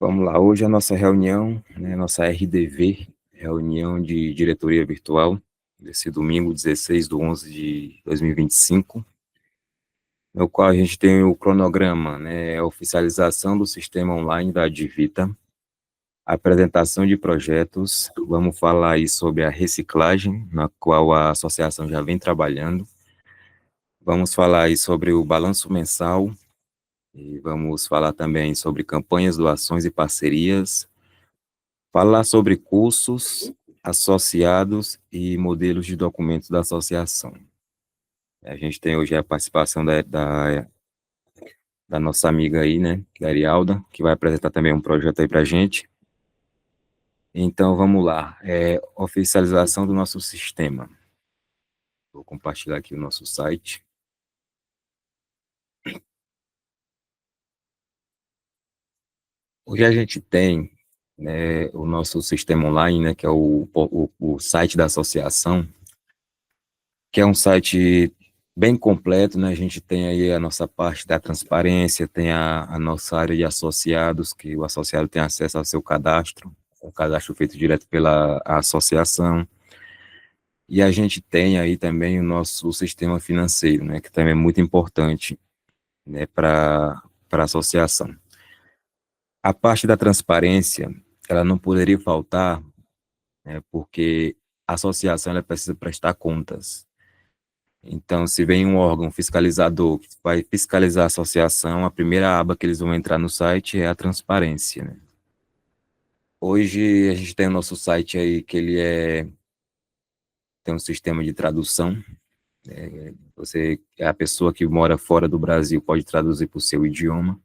Vamos lá, hoje a nossa reunião, né, nossa RDV, reunião de diretoria virtual, desse domingo, 16/11/2025, no qual a gente tem o cronograma, né, a oficialização do sistema online da Advita, apresentação de projetos, vamos falar aí sobre a reciclagem, na qual a associação já vem trabalhando, vamos falar aí sobre o balanço mensal, e vamos falar também sobre campanhas, doações e parcerias, falar sobre cursos associados e modelos de documentos da associação. A gente tem hoje a participação da nossa amiga aí, né, da Arialda, que vai apresentar também um projeto aí para a gente. Então, vamos lá. Oficialização do nosso sistema. Vou compartilhar aqui o nosso site. Hoje a gente tem, né, o nosso sistema online, né, que é o site da associação, que é um site bem completo, né? A gente tem aí a nossa parte da transparência, tem a nossa área de associados, que o associado tem acesso ao seu cadastro, o cadastro feito direto pela associação. E a gente tem aí também o nosso sistema financeiro, né? Que também é muito importante, né? Para a associação. A parte da transparência, ela não poderia faltar, né? Porque a associação ela precisa prestar contas. Então, se vem um órgão fiscalizador que vai fiscalizar a associação, a primeira aba que eles vão entrar no site é a transparência, né? Hoje a gente tem o nosso site aí que tem um sistema de tradução. A pessoa que mora fora do Brasil pode traduzir para o seu idioma.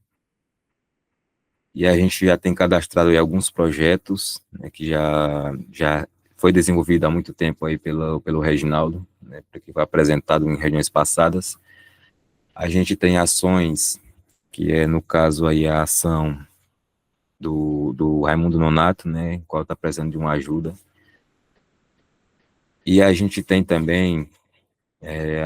E a gente já tem cadastrado aí alguns projetos, né, que já foi desenvolvido há muito tempo aí pelo Reginaldo, né, que foi apresentado em reuniões passadas. A gente tem ações, que é, no caso, aí a ação do Raimundo Nonato, né, qual está precisando de uma ajuda. E a gente tem também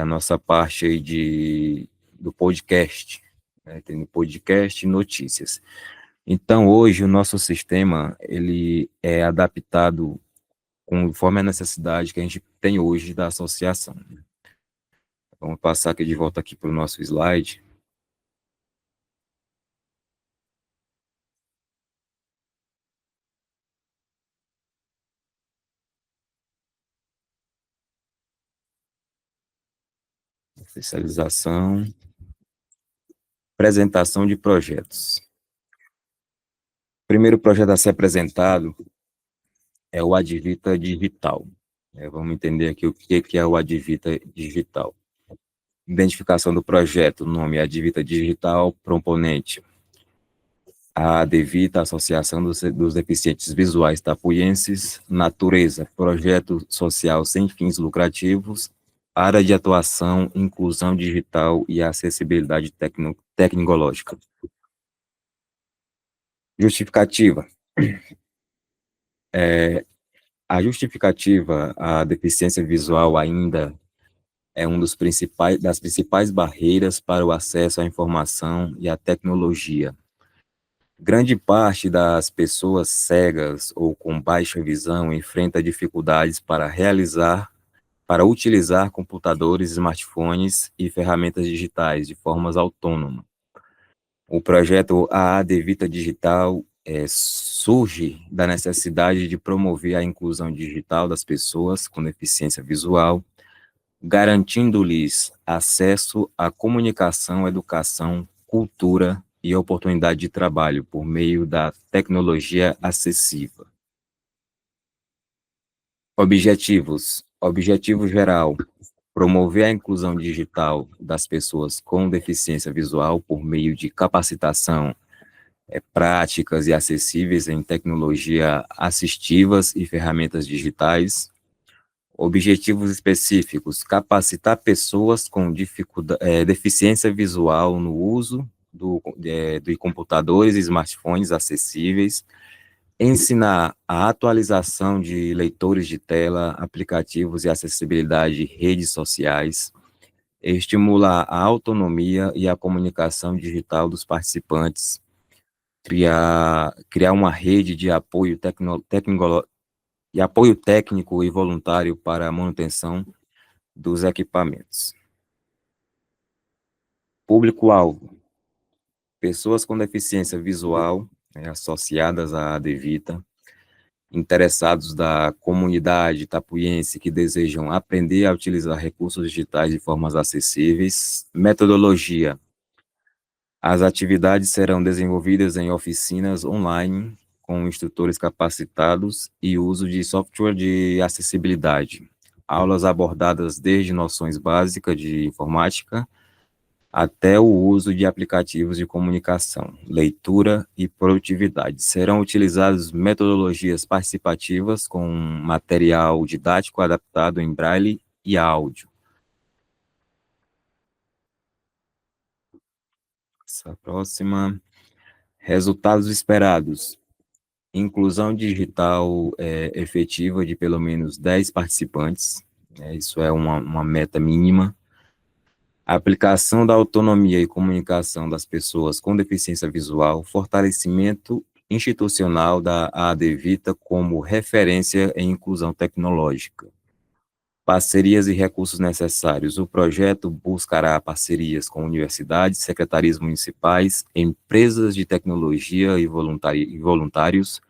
a nossa parte aí do podcast, né, tem o podcast e notícias. Então, hoje, o nosso sistema, ele é adaptado conforme a necessidade que a gente tem hoje da associação. Vamos passar aqui de volta aqui para o nosso slide. Especialização, apresentação de projetos. O primeiro projeto a ser apresentado é o Advita Digital. Vamos entender aqui o que é o Advita Digital. Identificação do projeto, nome Advita Digital, proponente a ADVITA, Associação dos Deficientes Visuais Tapuienses, natureza, projeto social sem fins lucrativos, área de atuação, inclusão digital e acessibilidade tecnológica. Justificativa. A justificativa, a deficiência visual ainda é das principais barreiras para o acesso à informação e à tecnologia. Grande parte das pessoas cegas ou com baixa visão enfrenta dificuldades para utilizar computadores, smartphones e ferramentas digitais de formas autônomas. O projeto AAD Vita Digital surge da necessidade de promover a inclusão digital das pessoas com deficiência visual, garantindo-lhes acesso à comunicação, educação, cultura e oportunidade de trabalho por meio da tecnologia acessível. Objetivos. Objetivo geral: promover a inclusão digital das pessoas com deficiência visual por meio de capacitação, práticas e acessíveis em tecnologia assistivas e ferramentas digitais. Objetivos específicos: capacitar pessoas com deficiência visual no uso de computadores e smartphones acessíveis, ensinar a atualização de leitores de tela, aplicativos e acessibilidade de redes sociais, estimular a autonomia e a comunicação digital dos participantes, criar uma rede de apoio apoio técnico e voluntário para a manutenção dos equipamentos. Público-alvo: pessoas com deficiência visual, associadas à ADVITA, interessados da comunidade tapuiense que desejam aprender a utilizar recursos digitais de formas acessíveis. Metodologia: as atividades serão desenvolvidas em oficinas online, com instrutores capacitados e uso de software de acessibilidade. Aulas abordadas desde noções básicas de informática até o uso de aplicativos de comunicação, leitura e produtividade. Serão utilizadas metodologias participativas com material didático adaptado em braille e áudio. Essa próxima. Resultados esperados: inclusão digital efetiva de pelo menos 10 participantes, isso é uma meta mínima. Aplicação da autonomia e comunicação das pessoas com deficiência visual, fortalecimento institucional da ADVITA como referência em inclusão tecnológica. Parcerias e recursos necessários: o projeto buscará parcerias com universidades, secretarias municipais, empresas de tecnologia e voluntários.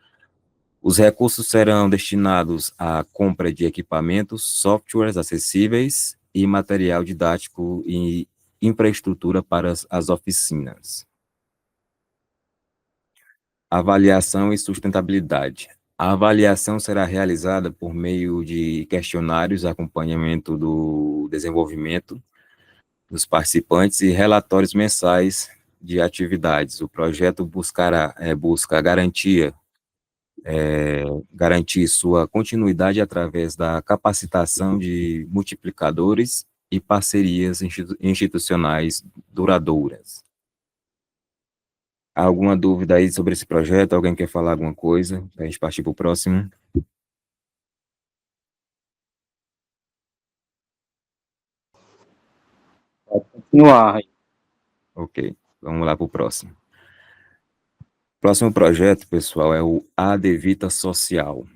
Os recursos serão destinados à compra de equipamentos, softwares acessíveis e material didático e infraestrutura para as oficinas. Avaliação e sustentabilidade: a avaliação será realizada por meio de questionários, acompanhamento do desenvolvimento dos participantes e relatórios mensais de atividades. O projeto busca garantir sua continuidade através da capacitação de multiplicadores e parcerias institucionais duradouras. Alguma dúvida aí sobre esse projeto? Alguém quer falar alguma coisa? Para a gente partir para o próximo. Pode continuar. Ok, vamos lá para o próximo. Próximo projeto, pessoal, é o ADVITA Social.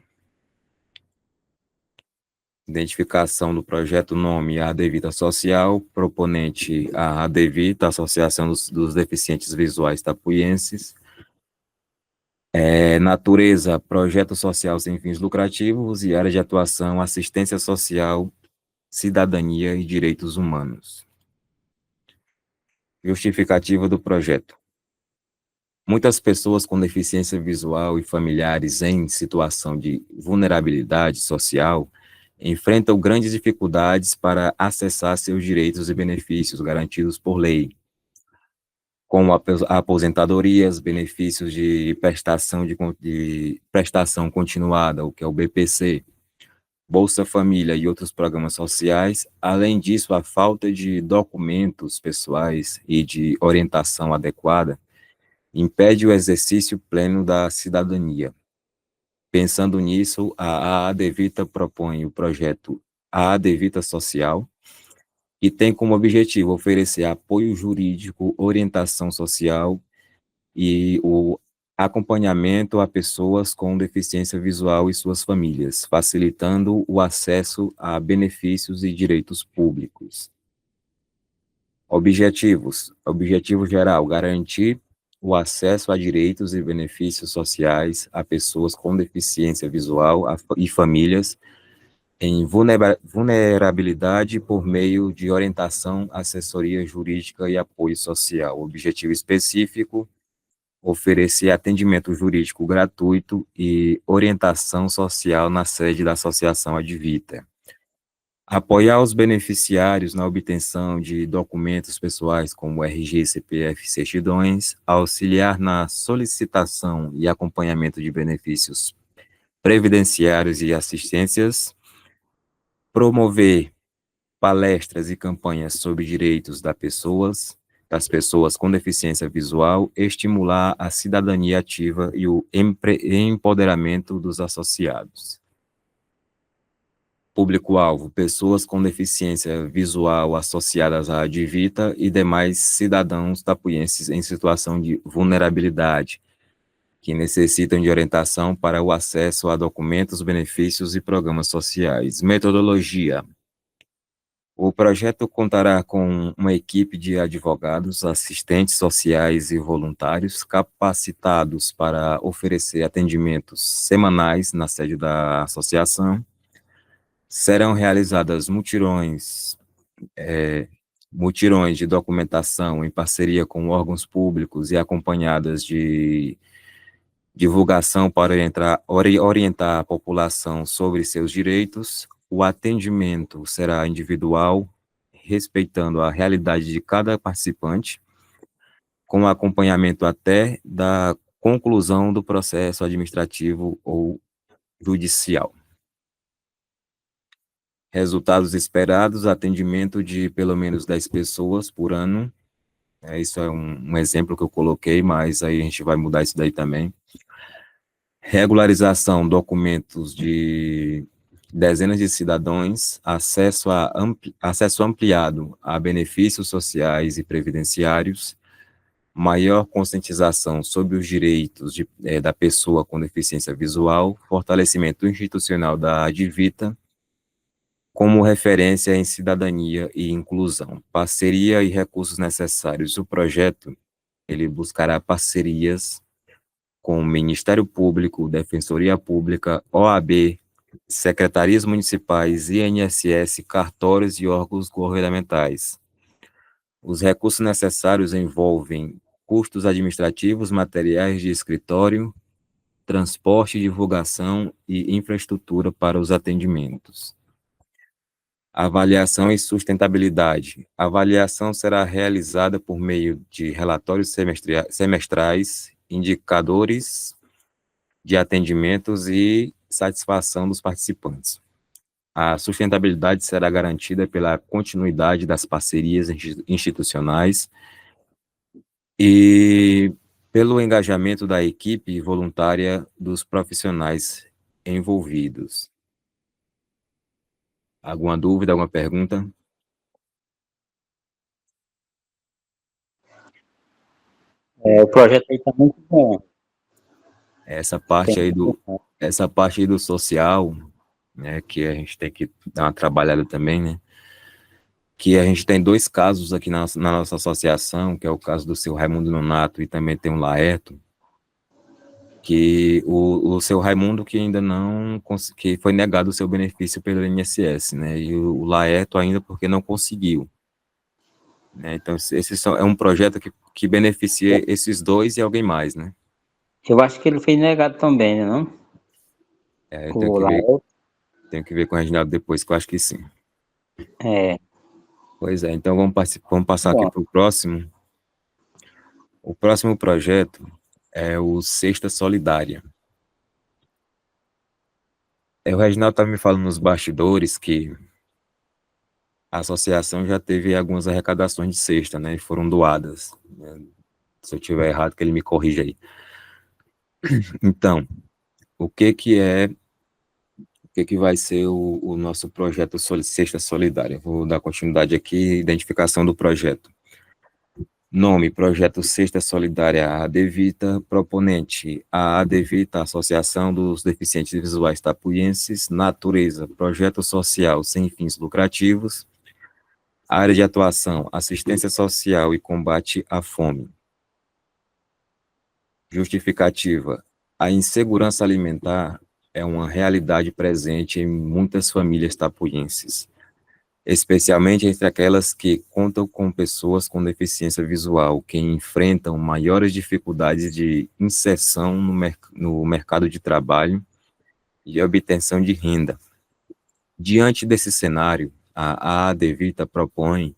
Identificação do projeto: nome ADVITA Social, proponente a ADVITA, Associação dos Deficientes Visuais Tapuienses. Natureza: projeto social sem fins lucrativos e área de atuação: assistência social, cidadania e direitos humanos. Justificativa do projeto: muitas pessoas com deficiência visual e familiares em situação de vulnerabilidade social enfrentam grandes dificuldades para acessar seus direitos e benefícios garantidos por lei, como aposentadorias, benefícios de prestação continuada, o que é o BPC, Bolsa Família e outros programas sociais. Além disso, a falta de documentos pessoais e de orientação adequada impede o exercício pleno da cidadania. Pensando nisso, a ADVITA propõe o projeto ADVITA Social, que tem como objetivo oferecer apoio jurídico, orientação social e o acompanhamento a pessoas com deficiência visual e suas famílias, facilitando o acesso a benefícios e direitos públicos. Objetivos: objetivo geral: garantir o acesso a direitos e benefícios sociais a pessoas com deficiência visual e famílias em vulnerabilidade por meio de orientação, assessoria jurídica e apoio social. Objetivo específico: oferecer atendimento jurídico gratuito e orientação social na sede da Associação ADVITA. Apoiar os beneficiários na obtenção de documentos pessoais como RG, CPF e certidões, auxiliar na solicitação e acompanhamento de benefícios previdenciários e assistências, promover palestras e campanhas sobre direitos das pessoas com deficiência visual, estimular a cidadania ativa e o empoderamento dos associados. Público-alvo: pessoas com deficiência visual associadas à ADVITA e demais cidadãos tapuienses em situação de vulnerabilidade, que necessitam de orientação para o acesso a documentos, benefícios e programas sociais. Metodologia. O projeto contará com uma equipe de advogados, assistentes sociais e voluntários capacitados para oferecer atendimentos semanais na sede da associação. Serão realizadas mutirões de documentação em parceria com órgãos públicos e acompanhadas de divulgação para orientar a população sobre seus direitos. O atendimento será individual, respeitando a realidade de cada participante, com acompanhamento até da conclusão do processo administrativo ou judicial. Resultados esperados: atendimento de pelo menos 10 pessoas por ano. Isso é um exemplo que eu coloquei, mas aí a gente vai mudar isso daí também. Regularização, documentos de dezenas de cidadãos, acesso ampliado a benefícios sociais e previdenciários, maior conscientização sobre os direitos da pessoa com deficiência visual, fortalecimento institucional da Advita, como referência em cidadania e inclusão. Parceria e recursos necessários. O projeto, ele buscará parcerias com o Ministério Público, Defensoria Pública, OAB, secretarias municipais, INSS, cartórios e órgãos governamentais. Os recursos necessários envolvem custos administrativos, materiais de escritório, transporte, divulgação e infraestrutura para os atendimentos. Avaliação e sustentabilidade. A avaliação será realizada por meio de relatórios semestrais, indicadores de atendimentos e satisfação dos participantes. A sustentabilidade será garantida pela continuidade das parcerias institucionais e pelo engajamento da equipe voluntária dos profissionais envolvidos. Alguma dúvida, alguma pergunta? O projeto aí está muito bom. Essa parte aí do social, né, que a gente tem que dar uma trabalhada também, né? Que a gente tem 2 casos aqui na nossa associação, que é o caso do seu Raimundo Nonato e também tem o Laerto, que o seu Raimundo que ainda não, que foi negado o seu benefício pelo INSS, né, e o Laerto ainda porque não conseguiu. Né, então, é um projeto que beneficia esses 2 e alguém mais, né? Eu acho que ele foi negado também, né, não? Tenho que ver com o Reginaldo depois, que eu acho que sim. Pois é, então vamos passar aqui para o próximo. O próximo projeto é o Cesta Solidária. O Reginaldo estava me falando nos bastidores que a associação já teve algumas arrecadações de cesta, né, e foram doadas. Se eu estiver errado, que ele me corrija aí. Então, o que vai ser o nosso projeto Cesta Solidária? Vou dar continuidade aqui, identificação do projeto. Nome: Projeto Cesta Solidária Advita. Proponente: a Advita, Associação dos Deficientes Visuais Tapuienses. Natureza: projeto social sem fins lucrativos. Área de atuação: assistência social e combate à fome. Justificativa: a insegurança alimentar é uma realidade presente em muitas famílias tapuienses, especialmente entre aquelas que contam com pessoas com deficiência visual, que enfrentam maiores dificuldades de inserção no mercado de trabalho e obtenção de renda. Diante desse cenário, a ADVITA propõe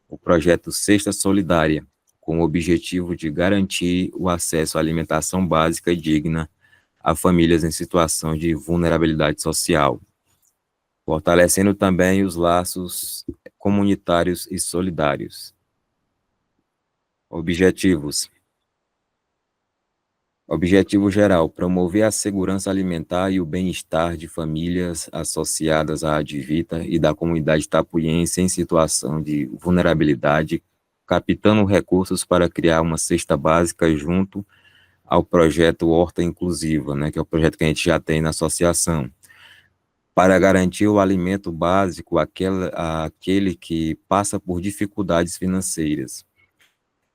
o projeto Cesta Solidária, com o objetivo de garantir o acesso à alimentação básica e digna a famílias em situação de vulnerabilidade social, fortalecendo também os laços comunitários e solidários. Objetivos: objetivo geral: promover a segurança alimentar e o bem-estar de famílias associadas à Advita e da comunidade tapuiense em situação de vulnerabilidade, captando recursos para criar uma cesta básica junto ao projeto Horta Inclusiva, né, que é o projeto que a gente já tem na associação, para garantir o alimento básico àquele que passa por dificuldades financeiras.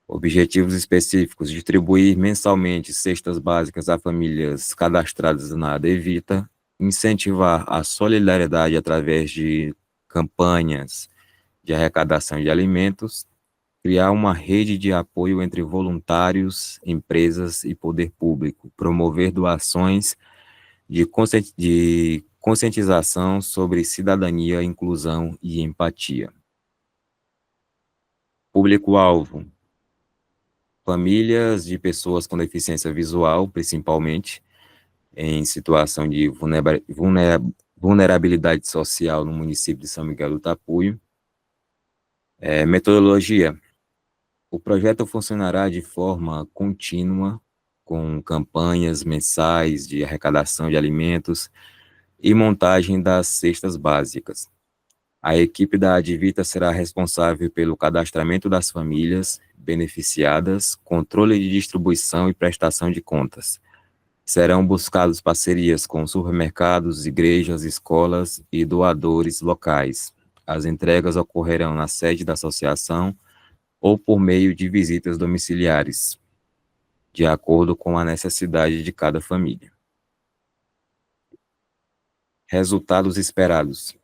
Objetivos específicos: distribuir mensalmente cestas básicas a famílias cadastradas na Adevita, incentivar a solidariedade através de campanhas de arrecadação de alimentos, criar uma rede de apoio entre voluntários, empresas e poder público, promover doações de conscientização sobre cidadania, inclusão e empatia. Público-alvo: famílias de pessoas com deficiência visual, principalmente, em situação de vulnerabilidade social no município de São Miguel do Tapuio. Metodologia: o projeto funcionará de forma contínua, com campanhas mensais de arrecadação de alimentos e montagem das cestas básicas. A equipe da Advita será responsável pelo cadastramento das famílias beneficiadas, controle de distribuição e prestação de contas. Serão buscadas parcerias com supermercados, igrejas, escolas e doadores locais. As entregas ocorrerão na sede da associação ou por meio de visitas domiciliares, de acordo com a necessidade de cada família. Resultados esperados: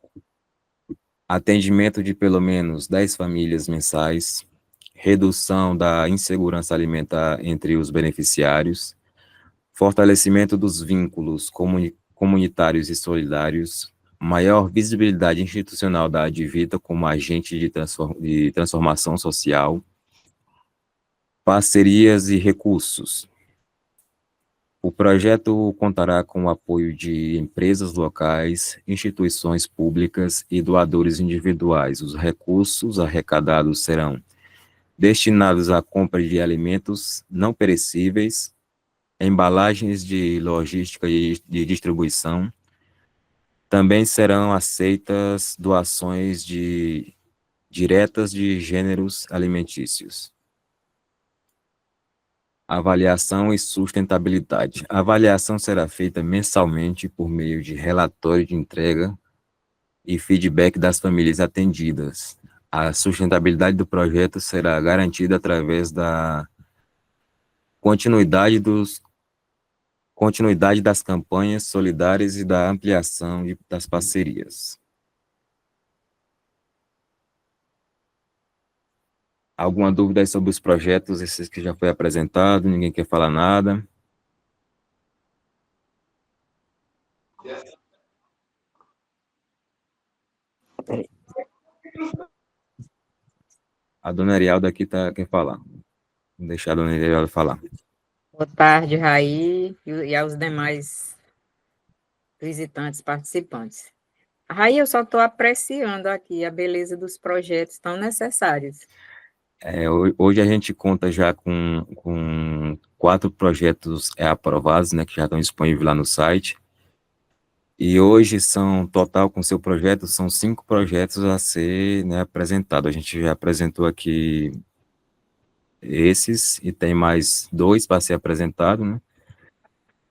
atendimento de pelo menos 10 famílias mensais, redução da insegurança alimentar entre os beneficiários, fortalecimento dos vínculos comunitários e solidários, maior visibilidade institucional da Advita como agente de transformação social, parcerias e recursos. O projeto contará com o apoio de empresas locais, instituições públicas e doadores individuais. Os recursos arrecadados serão destinados à compra de alimentos não perecíveis, embalagens de logística e de distribuição. Também serão aceitas doações diretas de gêneros alimentícios. Avaliação e sustentabilidade. A avaliação será feita mensalmente por meio de relatório de entrega e feedback das famílias atendidas. A sustentabilidade do projeto será garantida através da continuidade das campanhas solidárias e da ampliação das parcerias. Alguma dúvida aí sobre os projetos, esses que já foi apresentado? Ninguém quer falar nada? A dona Arialda aqui quer falar. Vou deixar a dona Arialda falar. Boa tarde, Raí, e aos demais visitantes, participantes. Raí, eu só estou apreciando aqui a beleza dos projetos tão necessários. Hoje a gente conta já com 4 projetos aprovados, né, que já estão disponíveis lá no site. E hoje total com seu projeto, são 5 projetos a ser, né, apresentado. A gente já apresentou aqui esses, e tem mais 2 para ser apresentado, né?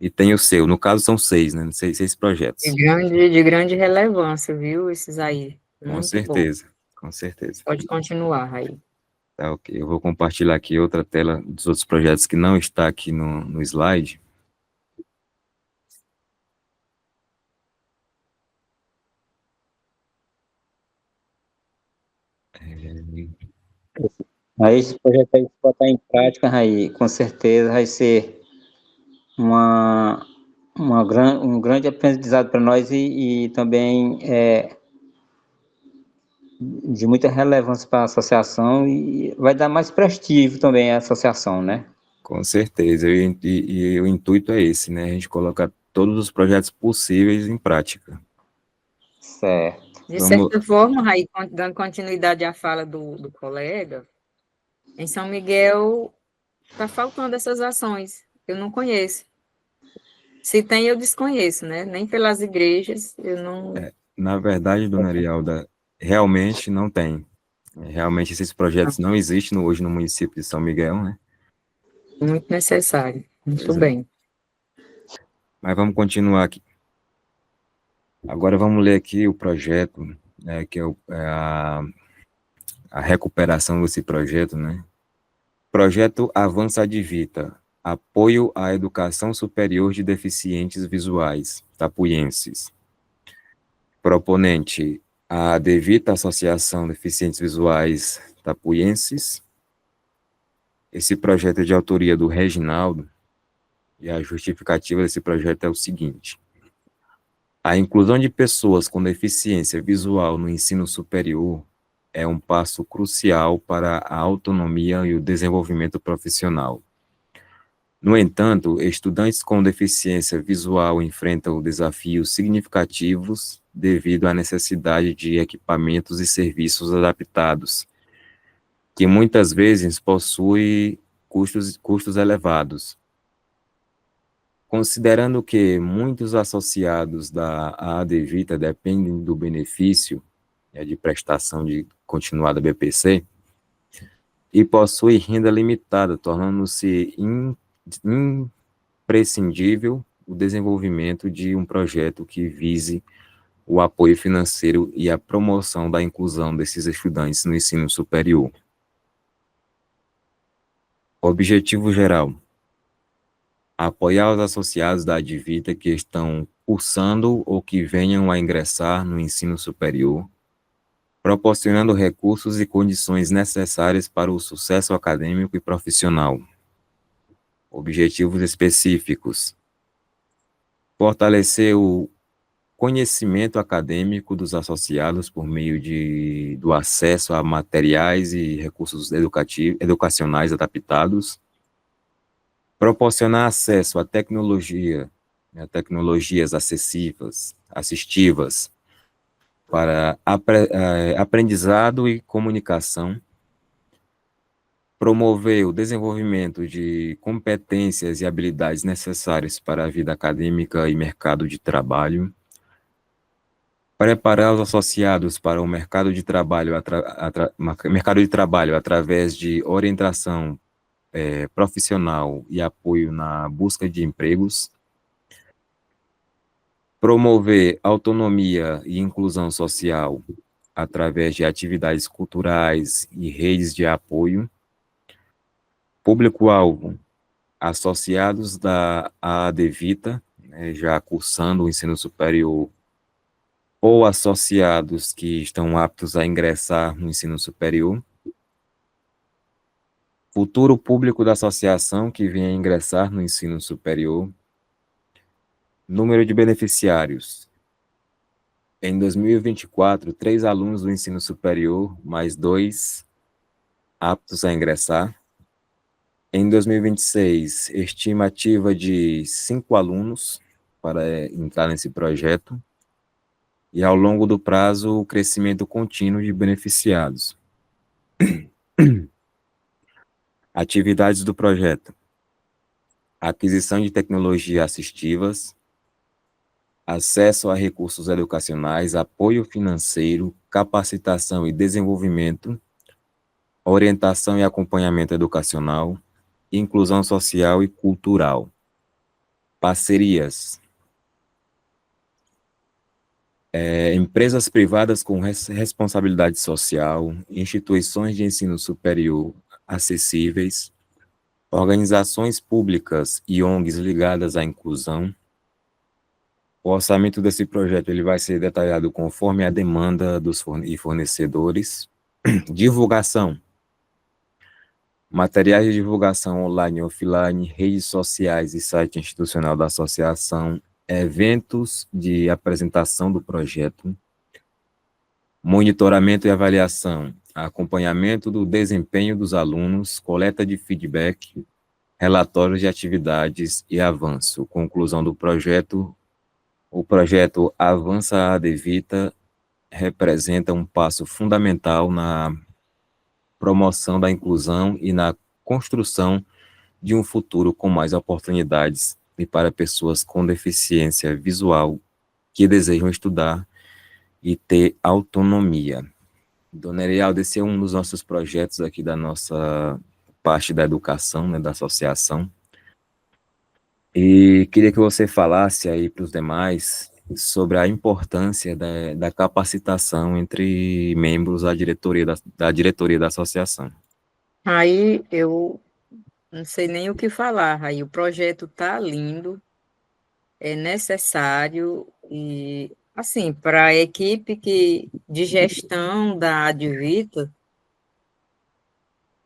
E tem o seu, no caso são 6, né? 6 projetos. De grande relevância, viu, esses aí. Com certeza, com certeza. Pode continuar, Raí. Tá, ok. Eu vou compartilhar aqui outra tela dos outros projetos que não está aqui no slide. Aí esse projeto aí, se botar em prática, Raí, com certeza vai ser um grande aprendizado para nós e também de muita relevância para a associação e vai dar mais prestígio também à associação, né? Com certeza, e o intuito é esse, né? A gente colocar todos os projetos possíveis em prática. Certo. De certa forma, Raí, dando continuidade à fala do colega, em São Miguel está faltando essas ações, eu não conheço. Se tem, eu desconheço, né? Nem pelas igrejas, eu não... Na verdade, dona Arialda, realmente não tem. Realmente esses projetos não existem hoje no município de São Miguel, né? Muito necessário. Muito Pois é. bem. Mas vamos continuar aqui. Agora vamos ler aqui o projeto, né, que é a recuperação desse projeto, né? Projeto Avança Advita, apoio à educação superior de deficientes visuais, tapuienses. Proponente, a Advita Associação Deficientes Visuais Tapuienses. Esse projeto é de autoria do Reginaldo, e a justificativa desse projeto é o seguinte: a inclusão de pessoas com deficiência visual no ensino superior é um passo crucial para a autonomia e o desenvolvimento profissional. No entanto, estudantes com deficiência visual enfrentam desafios significativos devido à necessidade de equipamentos e serviços adaptados, que muitas vezes possuem custos elevados. Considerando que muitos associados da ADVITA dependem do benefício de prestação de continuada BPC e possuem renda limitada, tornando-se imprescindível o desenvolvimento de um projeto que vise o apoio financeiro e a promoção da inclusão desses estudantes no ensino superior. Objetivo geral: apoiar os associados da Advita que estão cursando ou que venham a ingressar no ensino superior, proporcionando recursos e condições necessárias para o sucesso acadêmico e profissional. Objetivos específicos: fortalecer o conhecimento acadêmico dos associados por meio do acesso a materiais e recursos educacionais adaptados, proporcionar acesso a tecnologias assistivas para aprendizado e comunicação, promover o desenvolvimento de competências e habilidades necessárias para a vida acadêmica e mercado de trabalho, preparar os associados para o mercado de trabalho, através de orientação profissional e apoio na busca de empregos, promover autonomia e inclusão social através de atividades culturais e redes de apoio. Público-alvo: associados da ADVITA, já cursando o ensino superior, ou associados que estão aptos a ingressar no ensino superior. Futuro público da associação que venha ingressar no ensino superior. Número de beneficiários: em 2024, 3 alunos do ensino superior, mais 2 aptos a ingressar. Em 2026, estimativa de 5 alunos para entrar nesse projeto. E ao longo do prazo, o crescimento contínuo de beneficiados. Atividades do projeto: aquisição de tecnologias assistivas, acesso a recursos educacionais, apoio financeiro, capacitação e desenvolvimento, orientação e acompanhamento educacional, inclusão social e cultural. Parcerias: empresas privadas com responsabilidade social, instituições de ensino superior acessíveis, organizações públicas e ONGs ligadas à inclusão. O orçamento desse projeto ele vai ser detalhado conforme a demanda dos fornecedores. Divulgação: materiais de divulgação online e offline, redes sociais e site institucional da associação, eventos de apresentação do projeto, monitoramento e avaliação, acompanhamento do desempenho dos alunos, coleta de feedback, relatórios de atividades e avanço. Conclusão do projeto: o projeto Avança Advita representa um passo fundamental na promoção da inclusão e na construção de um futuro com mais oportunidades e para pessoas com deficiência visual que desejam estudar e ter autonomia. Dona Erialda, esse é um dos nossos projetos aqui da nossa parte da educação, né, da associação. E queria que você falasse aí para os demais sobre a importância da capacitação entre membros da diretoria da associação. Aí eu não sei nem o que falar, aí o projeto tá lindo, é necessário e assim, para a equipe de gestão da Advita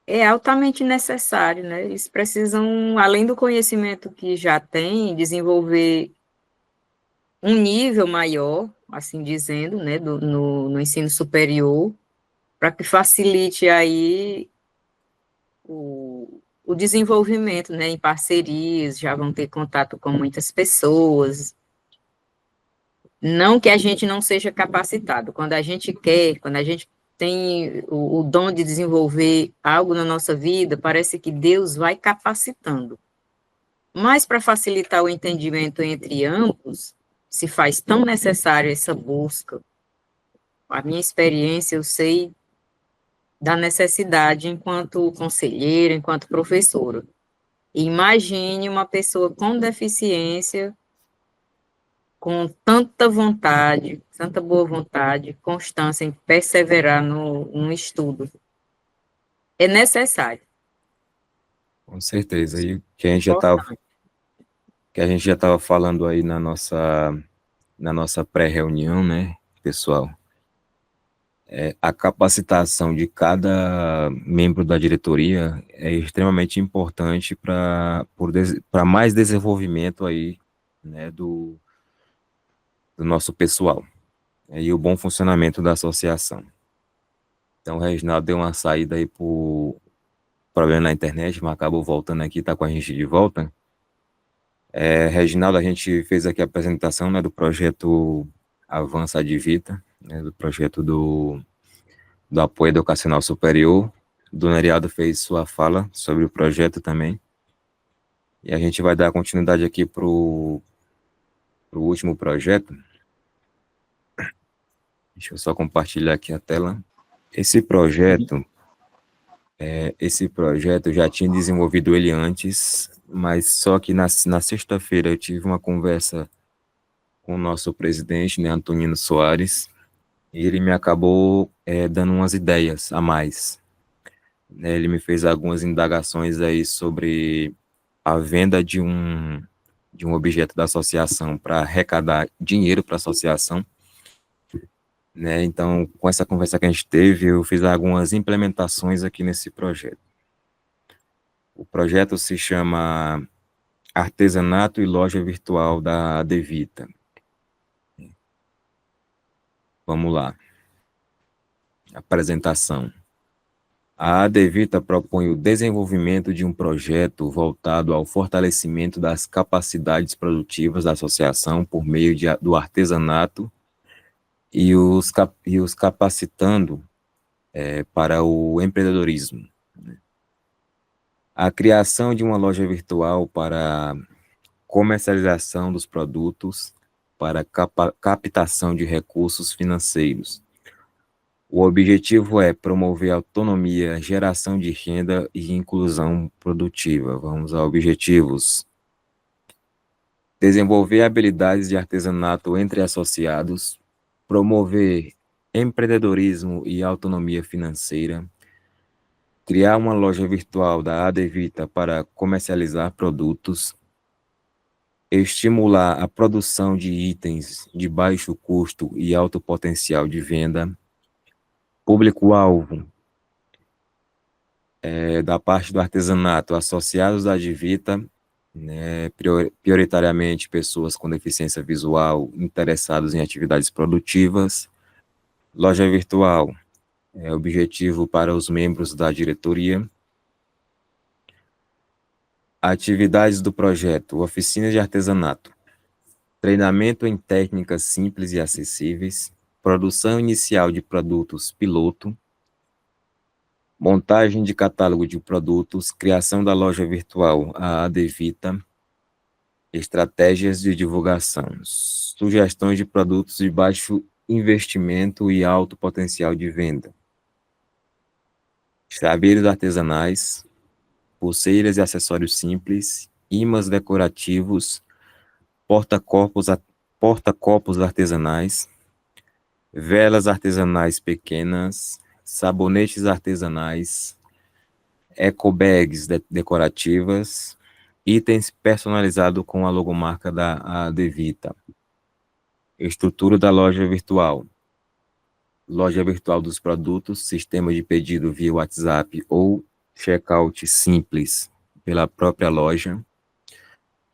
é altamente necessário, né? Eles precisam, além do conhecimento que já têm, desenvolver um nível maior, assim dizendo, né, no ensino superior, para que facilite aí o desenvolvimento, né, em parcerias, já vão ter contato com muitas pessoas. Não que a gente não seja capacitado, quando a gente quer, quando a gente tem o dom de desenvolver algo na nossa vida, parece que Deus vai capacitando. Mas para facilitar o entendimento entre ambos, se faz tão necessário essa busca. A minha experiência, eu sei da necessidade enquanto conselheira, enquanto professora. Imagine uma pessoa com deficiência, com tanta vontade, tanta boa vontade, constância em perseverar no estudo. É necessário. Com certeza. E Importante. que a gente já estava falando aí na nossa pré-reunião, né, pessoal? A capacitação de cada membro da diretoria é extremamente importante para mais desenvolvimento aí, né, do nosso pessoal, né, e o bom funcionamento da associação. Então, o Reginaldo deu uma saída aí por problema na internet, mas acabou voltando aqui, está com a gente de volta. Reginaldo, a gente fez aqui a apresentação, né, do projeto Avança Advita, né, do projeto do apoio educacional superior. Do Neriado fez sua fala sobre o projeto também. E a gente vai dar continuidade aqui para o último projeto. Deixa eu só compartilhar aqui a tela. Esse projeto eu já tinha desenvolvido ele antes, mas só que na sexta-feira eu tive uma conversa com o nosso presidente, né, Antonino Soares, e ele me acabou dando umas ideias a mais, né? Ele me fez algumas indagações aí sobre a venda de um objeto da associação para arrecadar dinheiro para a associação, né? Então, com essa conversa que a gente teve, eu fiz algumas implementações aqui nesse projeto. O projeto se chama Artesanato e Loja Virtual da Adevita. Vamos lá. Apresentação. A Adevita propõe o desenvolvimento de um projeto voltado ao fortalecimento das capacidades produtivas da associação por meio do artesanato e os capacitando para o empreendedorismo. A criação de uma loja virtual para comercialização dos produtos, para captação de recursos financeiros. O objetivo é promover autonomia, geração de renda e inclusão produtiva. Vamos a objetivos. Desenvolver habilidades de artesanato entre associados, promover empreendedorismo e autonomia financeira, criar uma loja virtual da Adevita para comercializar produtos, estimular a produção de itens de baixo custo e alto potencial de venda, público-alvo da parte do artesanato, associados da Advita, né, prioritariamente pessoas com deficiência visual interessados em atividades produtivas, loja virtual, objetivo para os membros da diretoria, atividades do projeto, oficina de artesanato, treinamento em técnicas simples e acessíveis, produção inicial de produtos piloto, montagem de catálogo de produtos, criação da loja virtual, a Adevita, estratégias de divulgação, sugestões de produtos de baixo investimento e alto potencial de venda, chaveiros artesanais, pulseiras e acessórios simples, imãs decorativos, porta-copos porta-copos artesanais, velas artesanais pequenas, sabonetes artesanais, ecobags decorativas, itens personalizados com a logomarca da Devita. Estrutura da loja virtual dos produtos, sistema de pedido via WhatsApp ou checkout simples pela própria loja,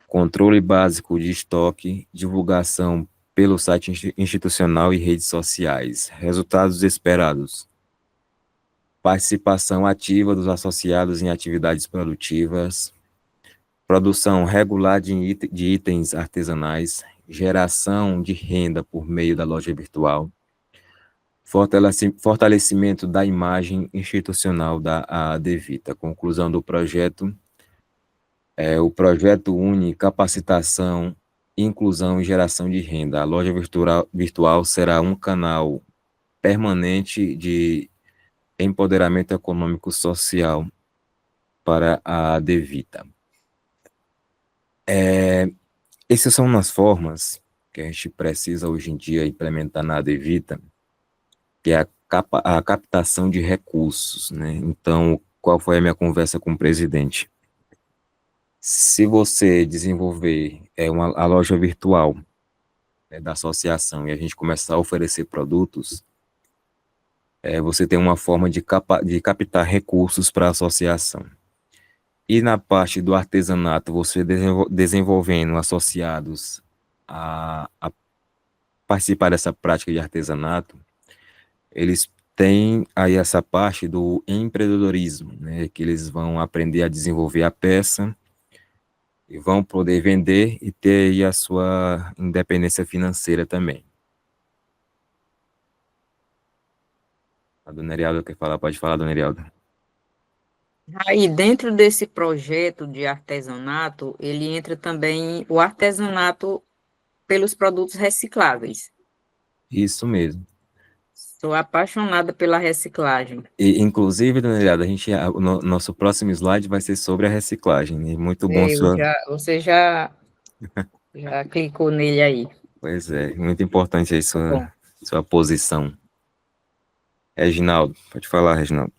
controle básico de estoque, divulgação pelo site institucional e redes sociais. Resultados esperados: participação ativa dos associados em atividades produtivas, produção regular de itens artesanais, geração de renda por meio da loja virtual, fortalecimento da imagem institucional da Devita. Conclusão do projeto: o projeto une capacitação, inclusão e geração de renda. A loja virtual será um canal permanente de empoderamento econômico social para a Devita. Essas são as formas que a gente precisa hoje em dia implementar na Devita, que é a captação de recursos, né? Então, qual foi a minha conversa com o presidente? Se você desenvolver a loja virtual da associação e a gente começar a oferecer produtos, você tem uma forma de captar recursos para a associação. E na parte do artesanato, você desenvolvendo associados a participar dessa prática de artesanato, eles têm aí essa parte do empreendedorismo, né, que eles vão aprender a desenvolver a peça e vão poder vender e ter aí a sua independência financeira também. A dona Erialda quer falar? Pode falar, dona Erialda. Aí, dentro desse projeto de artesanato, ele entra também o artesanato pelos produtos recicláveis. Isso mesmo. Sou apaixonada pela reciclagem. E, inclusive, dona Eliada, nosso próximo slide vai ser sobre a reciclagem. E muito bom Você já clicou nele aí. Pois é, muito importante aí sua posição. Reginaldo, pode falar, Reginaldo.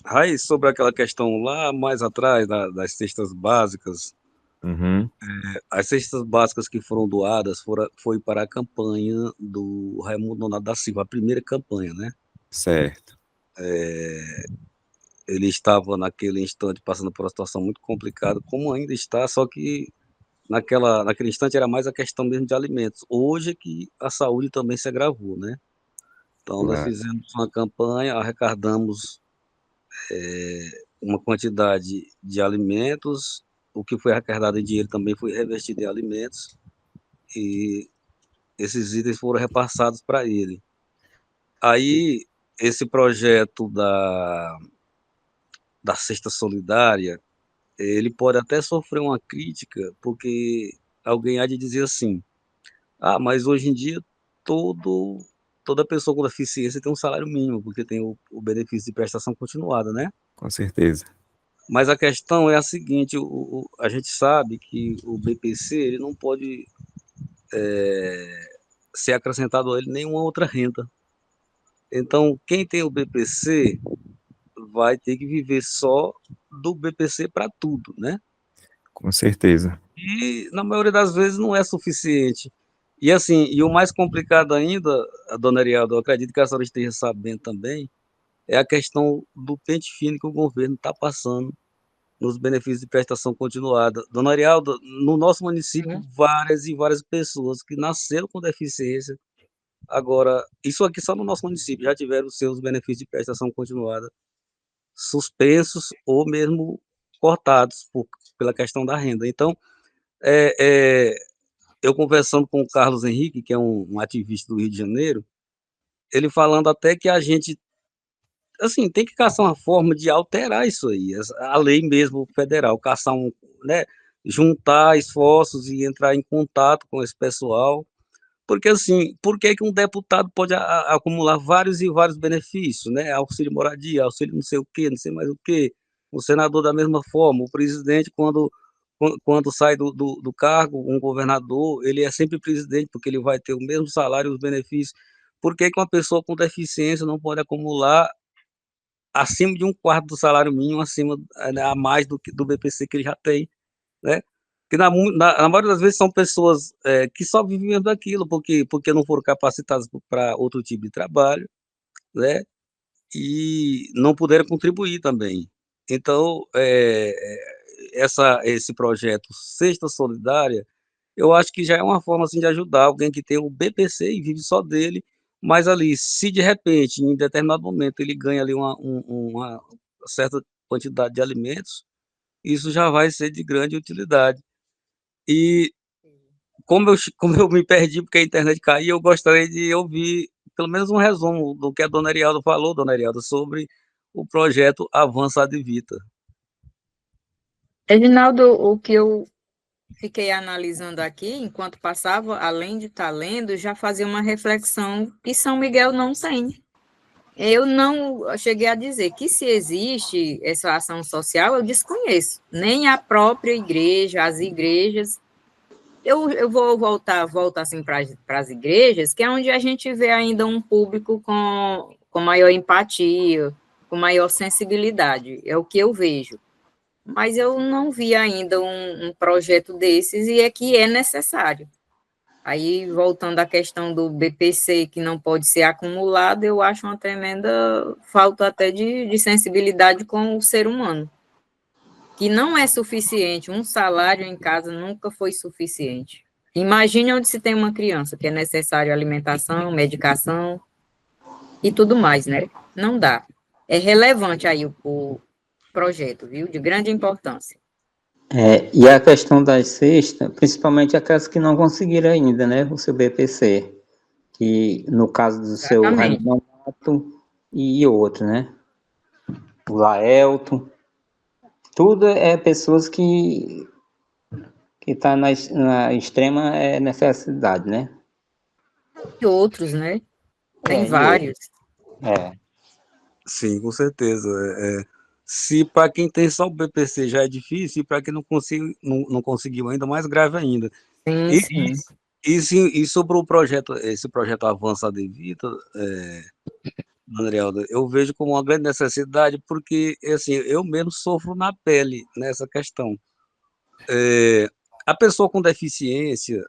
Raiz, sobre aquela questão lá mais atrás das cestas básicas, as cestas básicas que foram doadas foi para a campanha do Raimundo Nonato da Silva, a primeira campanha, né? Certo. Ele estava naquele instante passando por uma situação muito complicada, como ainda está, só que naquele instante era mais a questão mesmo de alimentos. Hoje é que a saúde também se agravou, né? Então, nós fizemos uma campanha, arrecadamos uma quantidade de alimentos, o que foi arrecadado em dinheiro também foi revestido em alimentos, e esses itens foram repassados para ele. Aí, esse projeto da cesta solidária, ele pode até sofrer uma crítica, porque alguém há de dizer assim, mas hoje em dia toda pessoa com deficiência tem um salário mínimo, porque tem o benefício de prestação continuada, né? Com certeza. Mas a questão é a seguinte, a gente sabe que o BPC ele não pode ser acrescentado a ele nenhuma outra renda. Então, quem tem o BPC vai ter que viver só do BPC para tudo, né? Com certeza. E, na maioria das vezes, não é suficiente. E, assim, o mais complicado ainda, a dona Arialdo, eu acredito que a senhora esteja sabendo também, é a questão do pente fino que o governo está passando nos benefícios de prestação continuada. Dona Arialda, no nosso município, várias e várias pessoas que nasceram com deficiência, agora, isso aqui só no nosso município, já tiveram seus benefícios de prestação continuada suspensos ou mesmo cortados pela questão da renda. Então, eu conversando com o Carlos Henrique, que é um ativista do Rio de Janeiro, ele falando até que a gente assim, tem que caçar uma forma de alterar isso aí, a lei mesmo federal, caçar né, juntar esforços e entrar em contato com esse pessoal Porque, assim, por que que um deputado pode acumular vários e vários benefícios, né? Auxílio moradia, auxílio não sei o quê, não sei mais o quê. O senador da mesma forma, o presidente, quando sai do cargo, um governador, ele é sempre presidente, porque ele vai ter o mesmo salário e os benefícios. Por que que uma pessoa com deficiência não pode acumular acima de um quarto do salário mínimo, acima, né, a mais do BPC que ele já tem, né? Que na maioria das vezes são pessoas que só vivem mesmo daquilo, porque não foram capacitadas para outro tipo de trabalho, né? E não puderam contribuir também. Então, esse projeto Cesta Solidária, eu acho que já é uma forma assim, de ajudar alguém que tem o BPC e vive só dele, mas ali, se de repente, em determinado momento, ele ganha ali uma certa quantidade de alimentos, isso já vai ser de grande utilidade. E como eu me perdi porque a internet caiu, eu gostaria de ouvir pelo menos um resumo do que a dona Erialda falou, dona Erialda, sobre o projeto Avança Advita. Reginaldo, o que eu fiquei analisando aqui, enquanto passava, além de estar lendo, já fazia uma reflexão que São Miguel não tem. Eu não cheguei a dizer que se existe essa ação social, eu desconheço. Nem a própria igreja, as igrejas. Eu vou volto assim para as igrejas, que é onde a gente vê ainda um público com maior empatia, com maior sensibilidade. É o que eu vejo. Mas eu não vi ainda um projeto desses e é que é necessário. Aí, voltando à questão do BPC, que não pode ser acumulado, eu acho uma tremenda falta até de sensibilidade com o ser humano, que não é suficiente, um salário em casa nunca foi suficiente. Imagine onde se tem uma criança, que é necessário alimentação, medicação e tudo mais, né? Não dá. É relevante aí o projeto, viu? De grande importância. E a questão das cestas, principalmente aquelas que não conseguiram ainda, né, o seu BPC, que no caso do seu Exatamente. Raimundo e outro, né, o Laelto, tudo é pessoas que tá na extrema necessidade, né? E outros, né? Tem E outro. vários. Sim, com certeza. Se para quem tem só o BPC já é difícil, para quem não conseguiu ainda, mais grave ainda. Sim, E, sim. e sobre o projeto, esse projeto Avança Advita, Andrielda, eu vejo como uma grande necessidade, porque assim, eu mesmo sofro na pele nessa questão. A pessoa com deficiência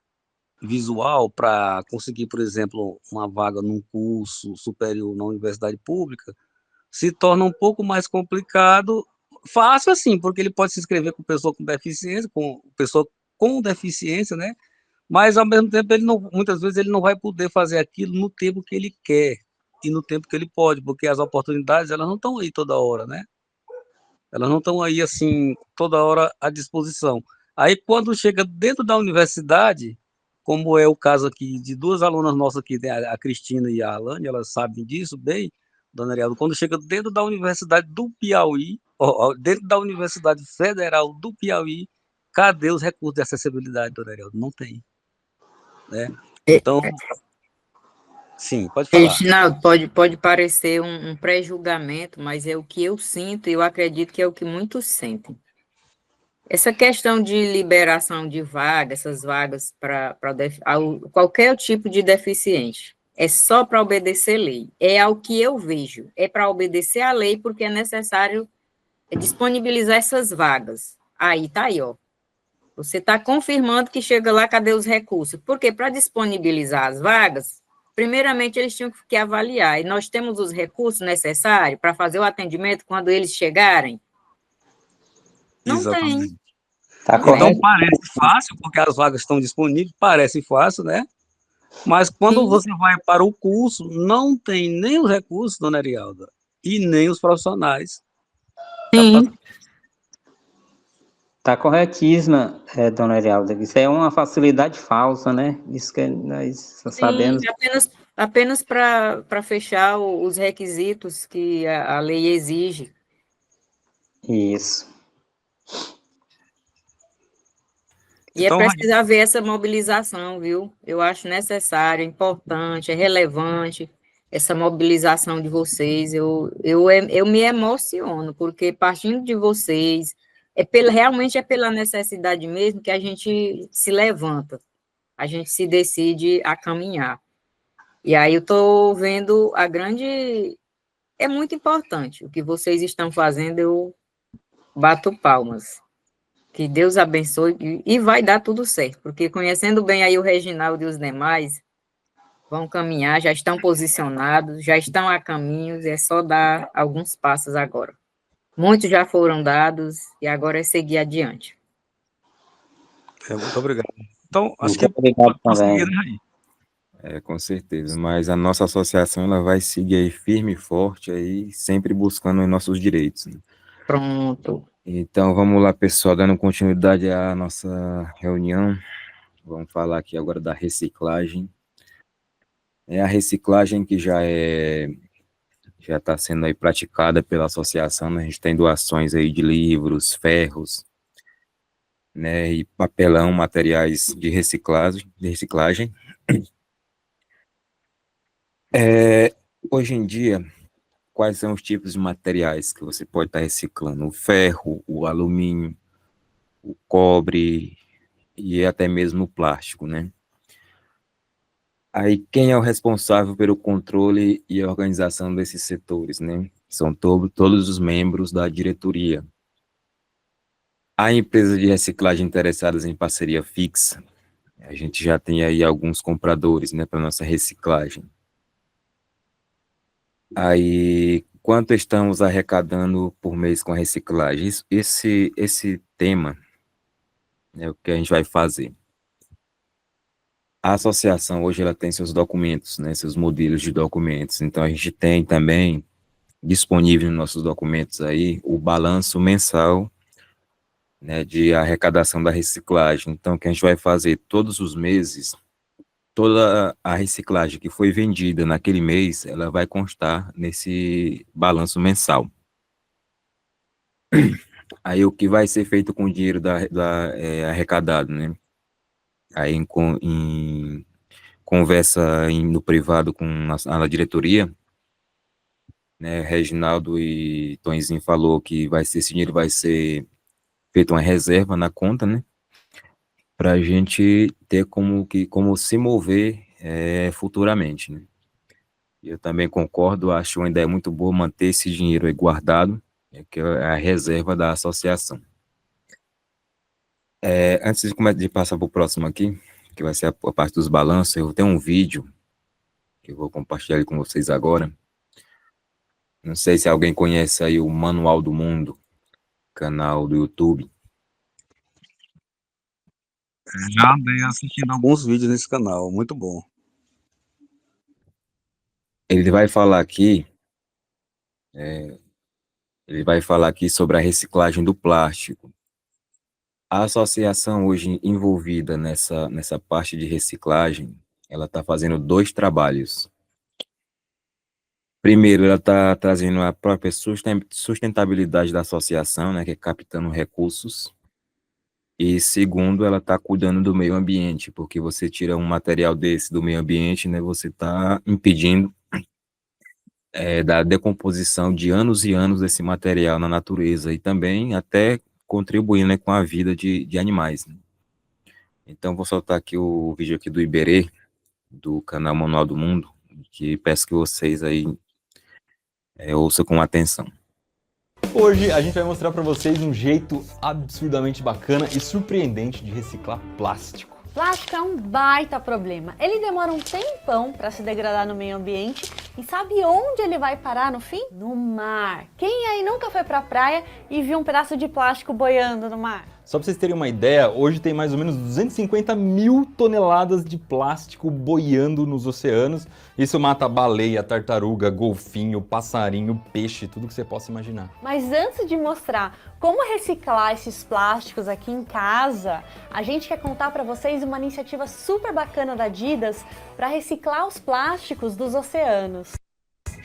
visual, para conseguir, por exemplo, uma vaga num curso superior na universidade pública, se torna um pouco mais complicado, fácil assim, porque ele pode se inscrever com pessoa com deficiência, com pessoa com deficiência, né? Mas ao mesmo tempo ele não, muitas vezes ele não vai poder fazer aquilo no tempo que ele quer e no tempo que ele pode, porque as oportunidades elas não estão aí toda hora, né? Elas não estão aí assim toda hora à disposição. Aí quando chega dentro da universidade, como é o caso aqui de duas alunas nossas aqui, né, a Cristina e a Alane, elas sabem disso bem, dona Ariel, quando chega dentro da Universidade do Piauí, dentro da Universidade Federal do Piauí, cadê os recursos de acessibilidade, dona Ariel? Não tem, né? Então, sim, pode falar. Reginaldo, pode parecer um pré-julgamento, mas é o que eu sinto e eu acredito que é o que muitos sentem. Essa questão de liberação de vagas, essas vagas para qualquer tipo de deficiente, é só para obedecer lei. É ao que eu vejo. É para obedecer a lei porque é necessário disponibilizar essas vagas. Aí, tá aí, ó. Você está confirmando que chega lá, cadê os recursos? Porque para disponibilizar as vagas, primeiramente eles tinham que avaliar, e nós temos os recursos necessários para fazer o atendimento quando eles chegarem? Não tem. Exatamente. Tá Então correto? parece fácil, porque as vagas estão disponíveis, parece fácil, né? Mas quando Sim, você vai para o curso, não tem nem os recursos, dona Arialda, e nem os profissionais sim. capacitados. Tá corretíssima, dona Arialda. Isso é uma facilidade falsa, né? Isso que nós Sim, sabemos. apenas para fechar os requisitos que a lei exige. Isso. E Então, é preciso haver essa mobilização, viu? Eu acho necessário, importante, é relevante essa mobilização de vocês. Eu me emociono, porque partindo de vocês, realmente é pela necessidade mesmo que a gente se levanta, a gente se decide a caminhar. E aí eu estou vendo a grande... É muito importante o que vocês estão fazendo, eu bato palmas. Que Deus abençoe e vai dar tudo certo, porque conhecendo bem aí o Reginaldo e os demais, vão caminhar, já estão posicionados, já estão a caminhos, é só dar alguns passos agora. Muitos já foram dados e agora é seguir adiante. muito obrigado. Então, acho Muito que obrigado pode prosseguir, também. né, Raí? Com certeza, mas a nossa associação ela vai seguir aí firme e forte aí, sempre buscando os nossos direitos, né? Pronto. Então vamos lá, pessoal, dando continuidade à nossa reunião. Vamos falar aqui agora da reciclagem. É a reciclagem que já está sendo aí praticada pela associação, né? A gente tem doações aí de livros, ferros, né, e papelão, materiais de reciclagem. Hoje em dia, quais são os tipos de materiais que você pode estar reciclando? O ferro, o alumínio, o cobre e até mesmo o plástico, né? Aí, quem é o responsável pelo controle e organização desses setores, né? São todos os membros da diretoria. Há empresas de reciclagem interessadas em parceria fixa. A gente já tem aí alguns compradores, né, para nossa reciclagem. Aí, quanto estamos arrecadando por mês com a reciclagem? Esse tema é o que a gente vai fazer. A associação hoje ela tem seus documentos, né, seus modelos de documentos. Então a gente tem também disponível nos nossos documentos aí o balanço mensal, né, de arrecadação da reciclagem. Então o que a gente vai fazer todos os meses, toda a reciclagem que foi vendida naquele mês, ela vai constar nesse balanço mensal. Aí o que vai ser feito com o dinheiro arrecadado, né? Aí em conversa no privado com a diretoria, né, Reginaldo e Tonzinho falou que esse dinheiro vai ser feito uma reserva na conta, né, para a gente ter como se mover futuramente, né. Eu também concordo, acho uma ideia muito boa manter esse dinheiro aí guardado, que é a reserva da associação. Antes de passar para o próximo aqui, que vai ser a parte dos balanços, eu tenho um vídeo que eu vou compartilhar com vocês agora. Não sei se alguém conhece aí o Manual do Mundo, canal do YouTube. Já andei assistindo alguns vídeos nesse canal, muito bom. Ele vai falar aqui, sobre a reciclagem do plástico. A associação hoje envolvida nessa parte de reciclagem, ela está fazendo 2 trabalhos. Primeiro, ela está trazendo a própria sustentabilidade da associação, né, que é captando recursos. E segundo, ela está cuidando do meio ambiente, porque você tira um material desse do meio ambiente, né, você está impedindo da decomposição de anos e anos desse material na natureza e também até contribuindo, né, com a vida de animais, né? Então, vou soltar aqui o vídeo aqui do Iberê, do canal Manual do Mundo, que peço que vocês aí ouçam com atenção. Hoje a gente vai mostrar para vocês um jeito absurdamente bacana e surpreendente de reciclar plástico. Plástico é um baita problema. Ele demora um tempão para se degradar no meio ambiente e sabe onde ele vai parar no fim? No mar. Quem aí nunca foi pra praia e viu um pedaço de plástico boiando no mar? Só para vocês terem uma ideia, hoje tem mais ou menos 250 mil toneladas de plástico boiando nos oceanos. Isso mata baleia, tartaruga, golfinho, passarinho, peixe, tudo que você possa imaginar. Mas antes de mostrar como reciclar esses plásticos aqui em casa, a gente quer contar para vocês uma iniciativa super bacana da Adidas para reciclar os plásticos dos oceanos.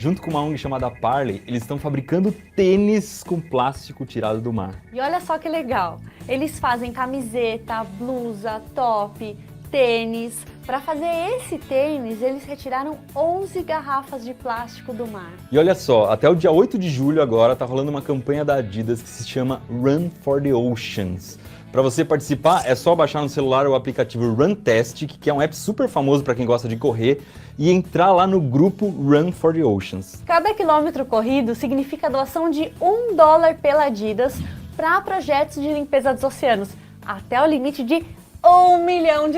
junto com uma ONG chamada Parley, eles estão fabricando tênis com plástico tirado do mar. E olha só que legal, eles fazem camiseta, blusa, top, tênis. Para fazer esse tênis, eles retiraram 11 garrafas de plástico do mar. E olha só, até o dia 8 de julho agora tá rolando uma campanha da Adidas que se chama Run for the Oceans. Para você participar, é só baixar no celular o aplicativo Runtastic, que é um app super famoso para quem gosta de correr, e entrar lá no grupo Run for the Oceans. Cada quilômetro corrido significa a doação de $1 pela Adidas para projetos de limpeza dos oceanos, até o limite de $1 milhão.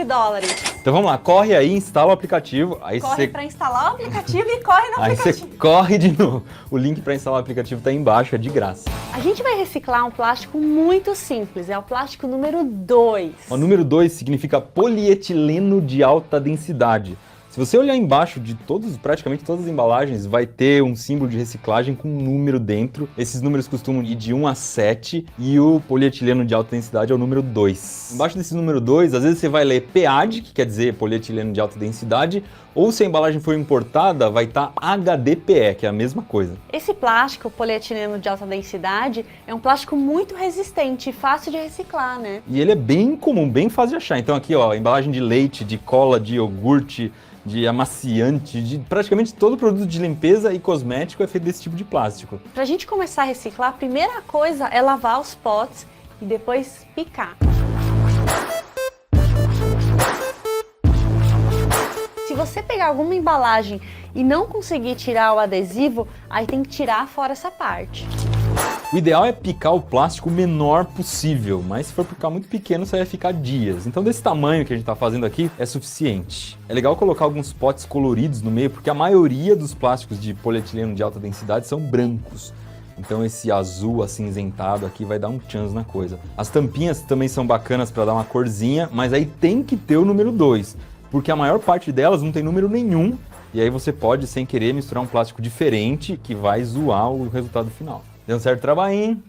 Então vamos lá, corre aí, instala o aplicativo. Aí Corre para instalar o aplicativo e corre no Aí aplicativo. você corre de novo. O link para instalar o aplicativo tá aí embaixo, é de graça. A gente vai reciclar um plástico muito simples, é o plástico número 2. O número 2 significa polietileno de alta densidade. Se você olhar embaixo de praticamente todas as embalagens, vai ter um símbolo de reciclagem com um número dentro. Esses números costumam ir de 1 a 7 e o polietileno de alta densidade é o número 2. Embaixo desse número 2, às vezes você vai ler PEAD, que quer dizer polietileno de alta densidade, ou se a embalagem for importada, vai estar HDPE, que é a mesma coisa. Esse plástico, polietileno de alta densidade, é um plástico muito resistente e fácil de reciclar, né? E ele é bem comum, bem fácil de achar. Então aqui, ó, embalagem de leite, de cola, de iogurte, de amaciante, de praticamente todo produto de limpeza e cosmético é feito desse tipo de plástico. Pra gente começar a reciclar, a primeira coisa é lavar os potes e depois picar. Se você pegar alguma embalagem e não conseguir tirar o adesivo, aí tem que tirar fora essa parte. O ideal é picar o plástico o menor possível, mas se for picar muito pequeno, você vai ficar dias. Então desse tamanho que a gente está fazendo aqui é suficiente. É legal colocar alguns potes coloridos no meio, porque a maioria dos plásticos de polietileno de alta densidade são brancos. Então esse azul acinzentado aqui vai dar um chance na coisa. As tampinhas também são bacanas para dar uma corzinha, mas aí tem que ter o número 2, porque a maior parte delas não tem número nenhum, e aí você pode, sem querer, misturar um plástico diferente que vai zoar o resultado final. Deu um certo trabalhinho.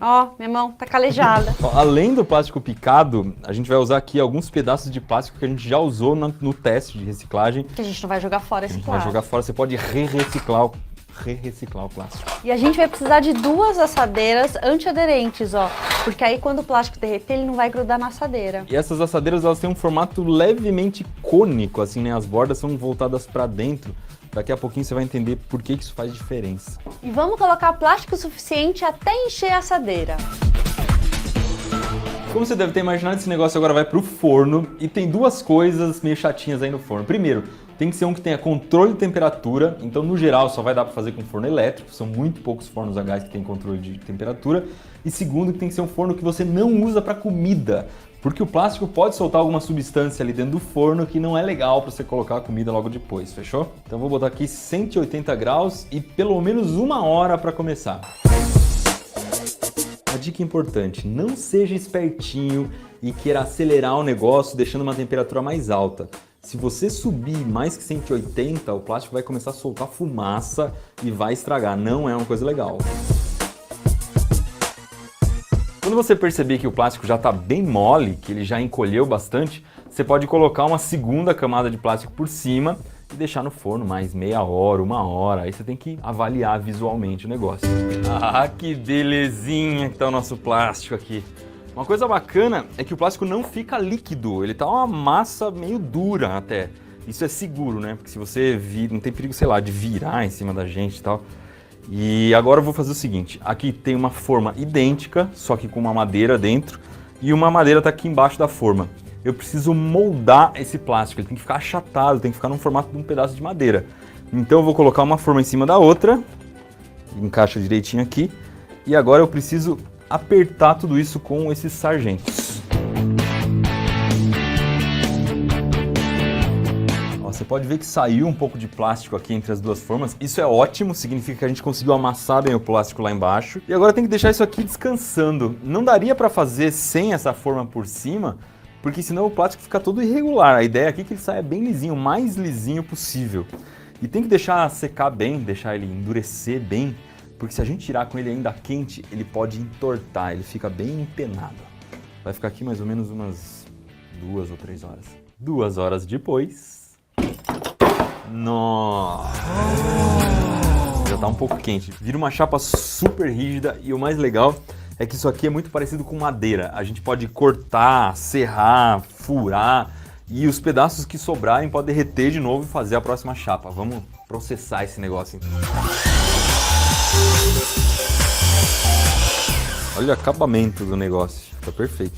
Ó, minha mão tá calejada. Além do plástico picado, a gente vai usar aqui alguns pedaços de plástico que a gente já usou no teste de reciclagem. Que a gente não vai jogar fora esse A gente plástico. vai jogar fora, você pode reciclar o plástico. E a gente vai precisar de 2 assadeiras antiaderentes, ó. Porque aí quando o plástico derreter, ele não vai grudar na assadeira. E essas assadeiras, elas têm um formato levemente cônico, assim, né? As bordas são voltadas para dentro. Daqui a pouquinho você vai entender por que isso faz diferença. E vamos colocar plástico suficiente até encher a assadeira. Como você deve ter imaginado, esse negócio agora vai para o forno e tem duas coisas meio chatinhas aí no forno. Primeiro, tem que ser um que tenha controle de temperatura, então no geral só vai dar para fazer com forno elétrico, são muito poucos fornos a gás que tem controle de temperatura. E segundo, que tem que ser um forno que você não usa para comida, porque o plástico pode soltar alguma substância ali dentro do forno que não é legal para você colocar a comida logo depois, fechou? Então vou botar aqui 180 graus e pelo menos 1 hora para começar. Uma dica importante, não seja espertinho e queira acelerar o negócio deixando uma temperatura mais alta. Se você subir mais que 180, o plástico vai começar a soltar fumaça e vai estragar, não é uma coisa legal. Quando você perceber que o plástico já está bem mole, que ele já encolheu bastante, você pode colocar uma segunda camada de plástico por cima e deixar no forno mais meia hora, 1 hora. Aí você tem que avaliar visualmente o negócio. Ah, que belezinha que tá o nosso plástico aqui. Uma coisa bacana é que o plástico não fica líquido, ele tá uma massa meio dura até. Isso é seguro, né? Porque se você não tem perigo, sei lá, de virar em cima da gente e tal. E agora eu vou fazer o seguinte, aqui tem uma forma idêntica, só que com uma madeira dentro, e uma madeira tá aqui embaixo da forma. Eu preciso moldar esse plástico, ele tem que ficar achatado, tem que ficar no formato de um pedaço de madeira. Então eu vou colocar uma forma em cima da outra, encaixa direitinho aqui, e agora eu preciso apertar tudo isso com esses sargentos. Você pode ver que saiu um pouco de plástico aqui entre as duas formas. Isso é ótimo, significa que a gente conseguiu amassar bem o plástico lá embaixo. E agora tem que deixar isso aqui descansando. Não daria para fazer sem essa forma por cima, porque senão o plástico fica todo irregular. A ideia aqui é que ele saia bem lisinho, o mais lisinho possível. E tem que deixar secar bem, deixar ele endurecer bem, porque se a gente tirar com ele ainda quente, ele pode entortar, ele fica bem empenado. Vai ficar aqui mais ou menos umas 2 ou 3 horas. 2 horas depois... Nossa! já tá um pouco quente. Vira uma chapa super rígida e o mais legal é que isso aqui é muito parecido com madeira. A gente pode cortar, serrar, furar e os pedaços que sobrarem podem derreter de novo e fazer a próxima chapa. Vamos processar esse negócio então. Olha o acabamento do negócio, fica perfeito.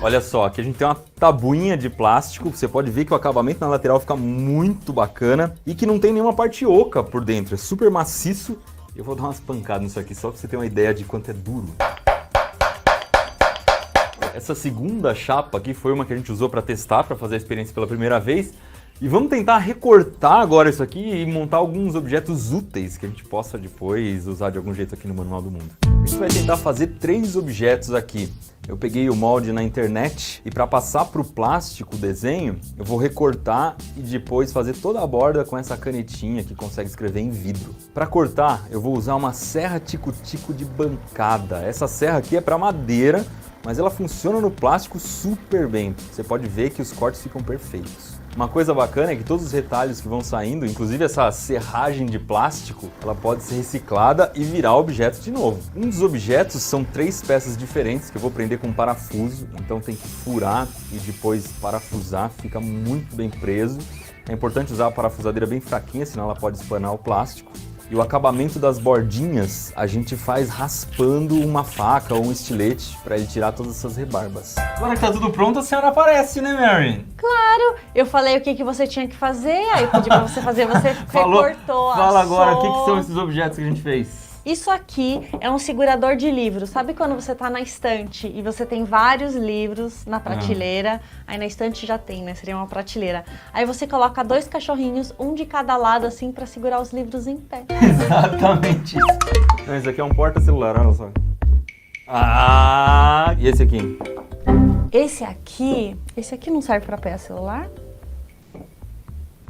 Olha só, aqui a gente tem uma tabuinha de plástico, você pode ver que o acabamento na lateral fica muito bacana e que não tem nenhuma parte oca por dentro, é super maciço. Eu vou dar umas pancadas nisso aqui só pra você ter uma ideia de quanto é duro. Essa segunda chapa aqui foi uma que a gente usou para testar, para fazer a experiência pela primeira vez. E vamos tentar recortar agora isso aqui e montar alguns objetos úteis que a gente possa depois usar de algum jeito aqui no Manual do Mundo. A gente vai tentar fazer 3 objetos aqui. Eu peguei o molde na internet e para passar para o plástico o desenho, eu vou recortar e depois fazer toda a borda com essa canetinha que consegue escrever em vidro. Para cortar, eu vou usar uma serra tico-tico de bancada. Essa serra aqui é para madeira, mas ela funciona no plástico super bem. Você pode ver que os cortes ficam perfeitos. Uma coisa bacana é que todos os retalhos que vão saindo, inclusive essa serragem de plástico, ela pode ser reciclada e virar objeto de novo. Um dos objetos são 3 peças diferentes que eu vou prender com parafuso, então tem que furar e depois parafusar, fica muito bem preso. É importante usar a parafusadeira bem fraquinha, senão ela pode espanar o plástico. E o acabamento das bordinhas a gente faz raspando uma faca ou um estilete para ele tirar todas essas rebarbas. Agora que tá tudo pronto, a senhora aparece, né, Mary? Claro, eu falei o que você tinha que fazer, aí pedi pra você fazer, você recortou. Fala agora, o que são esses objetos que a gente fez? Isso aqui é um segurador de livros. Sabe quando você tá na estante e você tem vários livros na prateleira? Aí na estante já tem, né? Seria uma prateleira. Aí você coloca 2 cachorrinhos, um de cada lado, assim, pra segurar os livros em pé. Exatamente isso. Não, esse aqui é um porta-celular, olha só. Ah, e esse aqui? Esse aqui não serve pra pegar celular?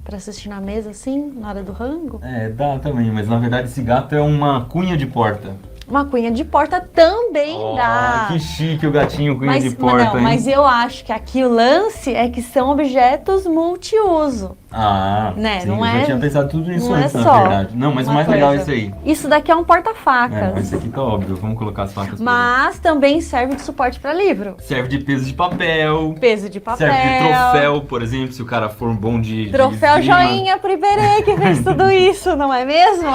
Pra assistir na mesa, assim, na hora do rango? É, dá também, mas na verdade esse gato é uma cunha de porta. Uma cunha de porta também dá. Que chique o gatinho cunha de porta, não, hein? mas eu acho que aqui o lance é que são objetos multiuso. Ah, né? sim, Não eu já é, tinha pensado tudo nisso não é antes, na só verdade. Não, mas o uma mais legal é coisa. esse aí. Isso daqui é um É, porta-facas. esse aqui tá óbvio, vamos colocar as facas pra Mas também serve de suporte para livro. dentro. Serve de peso de papel. Peso de papel. Serve de troféu, por exemplo, se o cara for bom de Troféu esgrima. joinha pro Iberê que fez tudo isso, não é mesmo?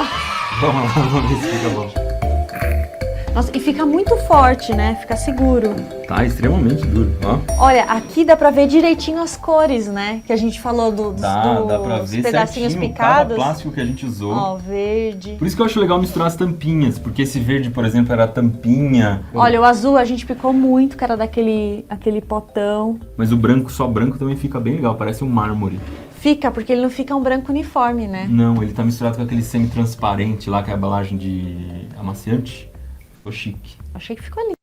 Vamos lá, vamos ver se fica bom. Nossa, e fica muito forte, né? Fica seguro. Tá extremamente duro, ó. Olha, aqui dá pra ver direitinho as cores, né? Que a gente falou dos Dá pra ver pedacinhos certinho picados. cada plástico que a gente usou. Ó, verde. Por isso que eu acho legal misturar as tampinhas, porque esse verde, por exemplo, era a tampinha. Olha, o azul a gente picou muito, que era aquele potão. Mas o branco, só branco, também fica bem legal, parece um mármore. Fica, porque ele não fica um branco uniforme, né? Não, ele tá misturado com aquele semi-transparente lá, que é a embalagem de amaciante. Ficou chique. Achei que ficou lindo.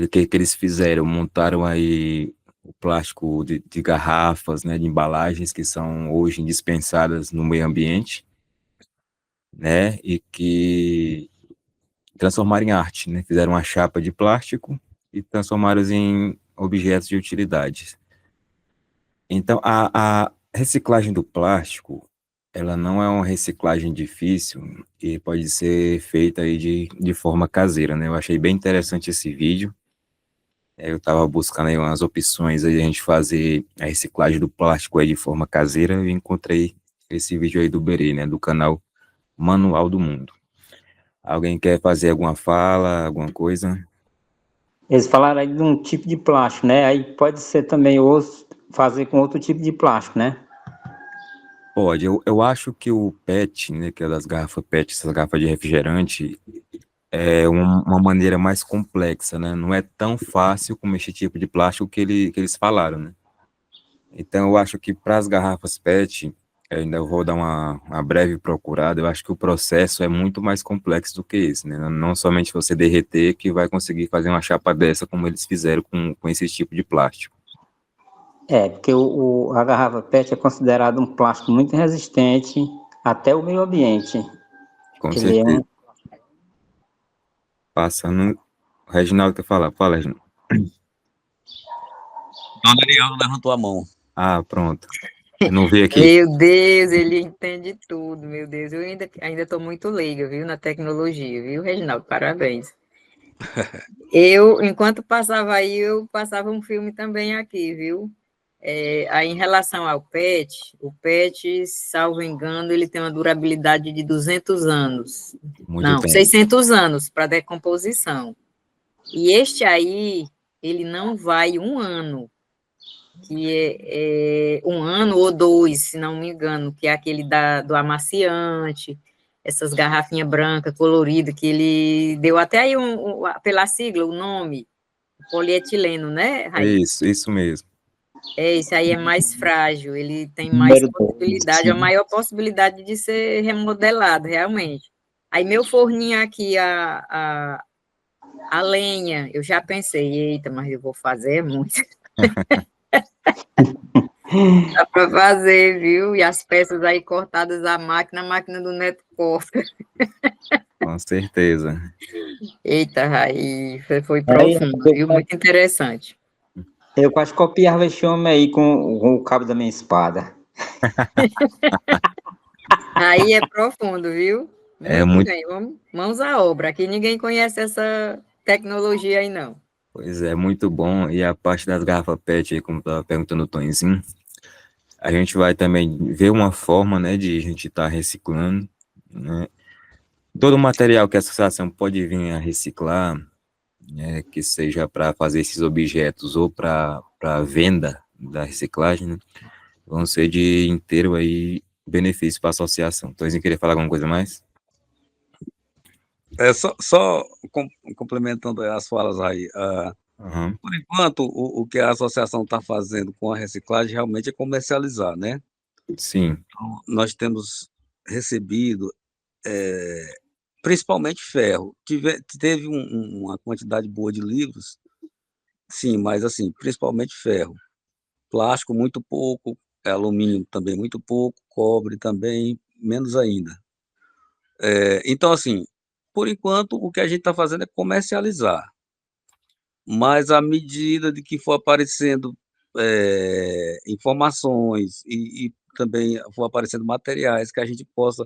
O que eles fizeram? Montaram aí o plástico de garrafas, né, de embalagens que são hoje indispensadas no meio ambiente, né, e que transformaram em arte, né, fizeram uma chapa de plástico e transformaram em objetos de utilidade. Então, a reciclagem do plástico, ela não é uma reciclagem difícil e pode ser feita aí de forma caseira, né? Eu achei bem interessante esse vídeo. Eu estava buscando aí umas opções aí a gente fazer a reciclagem do plástico aí de forma caseira e encontrei esse vídeo aí do Berê, né? Do canal Manual do Mundo. Alguém quer fazer alguma fala, alguma coisa? Eles falaram aí de um tipo de plástico, né? Aí pode ser também fazer com outro tipo de plástico, né? Pode, eu acho que o PET, né, que é das garrafas PET, essas garrafas de refrigerante, é uma maneira mais complexa, né? Não é tão fácil como esse tipo de plástico que eles falaram, né? Então, eu acho que para as garrafas PET, eu ainda vou dar uma breve procurada, eu acho que o processo é muito mais complexo do que esse, né? Não somente você derreter que vai conseguir fazer uma chapa dessa como eles fizeram com esse tipo de plástico. É, porque a garrafa PET é considerado um plástico muito resistente até o meio ambiente. Com Ele certeza. Passando... O Reginaldo quer falar. Fala, Reginaldo. Dona Ariel levantou a mão. Ah, pronto. Eu não vi aqui. Meu Deus, ele entende tudo, meu Deus. Eu ainda estou muito leiga, viu, na tecnologia, viu, Reginaldo? Parabéns. Enquanto passava aí, eu passava um filme também aqui, viu? Aí, em relação ao PET, o PET, salvo engano, ele tem uma durabilidade de 200 anos. Muito Não, tempo. 600 anos para decomposição. E este aí, ele não vai 1 ano, que é 1 ano ou 2, se não me engano, que é aquele do amaciante, essas garrafinhas brancas, coloridas, que ele deu até aí, pela sigla, o nome, polietileno, né, Raí? Isso mesmo. Esse aí é mais frágil, ele tem mais Número 2, possibilidade, a maior possibilidade de ser remodelado, realmente. Aí, meu forninho aqui, a lenha, eu já pensei, eita, mas eu vou fazer muito. Dá para fazer, viu? E as peças aí cortadas à máquina, a máquina do Neto corta. Com certeza. Eita, Raí, foi Aí, profundo, viu? Muito interessante. eu quase copiava esse homem aí com o cabo da minha espada. Aí é profundo, viu? É Muito muito. bem, vamos, mãos à obra. Aqui ninguém conhece essa tecnologia aí, não. Pois é, muito bom. E a parte das garrafas PET, aí, como estava perguntando o Tonzinho, a gente vai também ver uma forma, né, de a gente estar reciclando, né? Todo o material que a associação pode vir a reciclar, né, que seja para fazer esses objetos ou para venda da reciclagem, né, vão ser de inteiro aí benefício para a associação. Tonzinho, queria falar alguma coisa mais? Só complementando as falas aí, Uhum. por enquanto, o que a associação está fazendo com a reciclagem realmente é comercializar, né? Sim. Então, nós temos recebido, principalmente ferro. Teve uma quantidade boa de livros, sim, mas assim, principalmente ferro. Plástico, muito pouco, alumínio também muito pouco, cobre também, menos ainda. Então, assim, por enquanto, o que a gente está fazendo é comercializar. Mas à medida de que for aparecendo informações e também for aparecendo materiais que a gente possa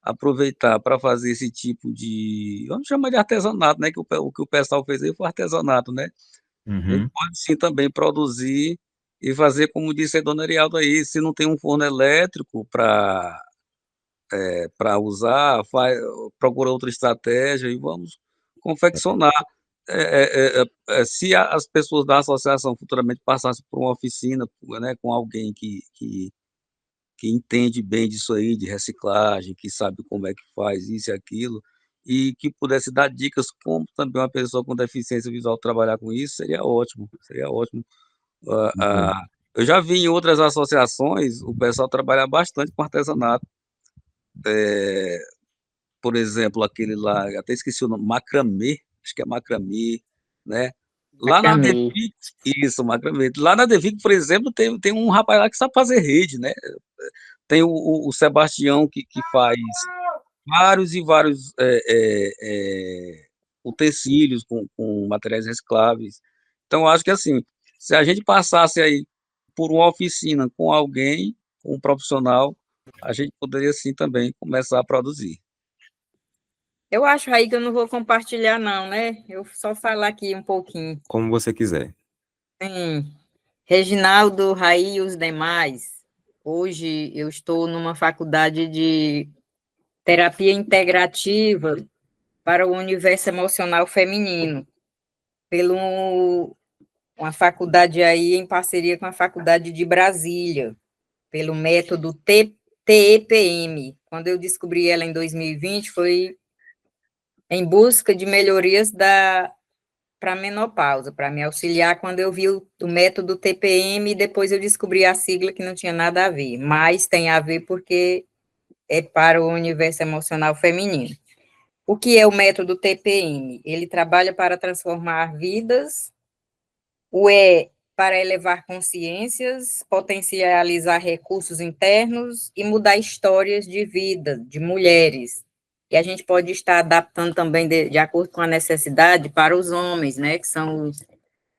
aproveitar para fazer esse tipo de, vamos chamar de artesanato, né? O que o pessoal fez aí foi artesanato, né? A gente Uhum. pode sim também produzir e fazer, como disse a dona Arialdo aí, se não tem um forno elétrico para usar, procura outra estratégia e vamos confeccionar. Se as pessoas da associação futuramente passassem por uma oficina, né, com alguém que entende bem disso aí, de reciclagem, que sabe como é que faz isso e aquilo, e que pudesse dar dicas como também uma pessoa com deficiência visual trabalhar com isso, seria ótimo, seria ótimo. Uhum. Eu já vi em outras associações o pessoal trabalhar bastante com artesanato, por exemplo, aquele lá, até esqueci o nome, macramê, acho que é macramê, né? Lá na Macramê. Devic, isso, macramê. Lá na Devic, por exemplo, tem um rapaz lá que sabe fazer rede, né? Tem o Sebastião que faz vários e vários utensílios com materiais recicláveis. Então, eu acho que assim, se a gente passasse aí por uma oficina com alguém, com um profissional, a gente poderia sim também começar a produzir. Eu acho, Raí, que eu não vou compartilhar, não, né? Eu só falar aqui um pouquinho. Como você quiser. Sim. Reginaldo, Raí e os demais. Hoje eu estou numa faculdade de terapia integrativa para o universo emocional feminino, pelo uma faculdade aí em parceria com a faculdade de Brasília, pelo método TEPM. Quando eu descobri ela em 2020, foi em busca de melhorias para a menopausa, para me auxiliar quando eu vi o método TPM e depois eu descobri a sigla que não tinha nada a ver, mas tem a ver porque é para o universo emocional feminino. O que é o método TPM? Ele trabalha para transformar vidas, o E para elevar consciências, potencializar recursos internos e mudar histórias de vida de mulheres. E a gente pode estar adaptando também de acordo com a necessidade para os homens, né, que são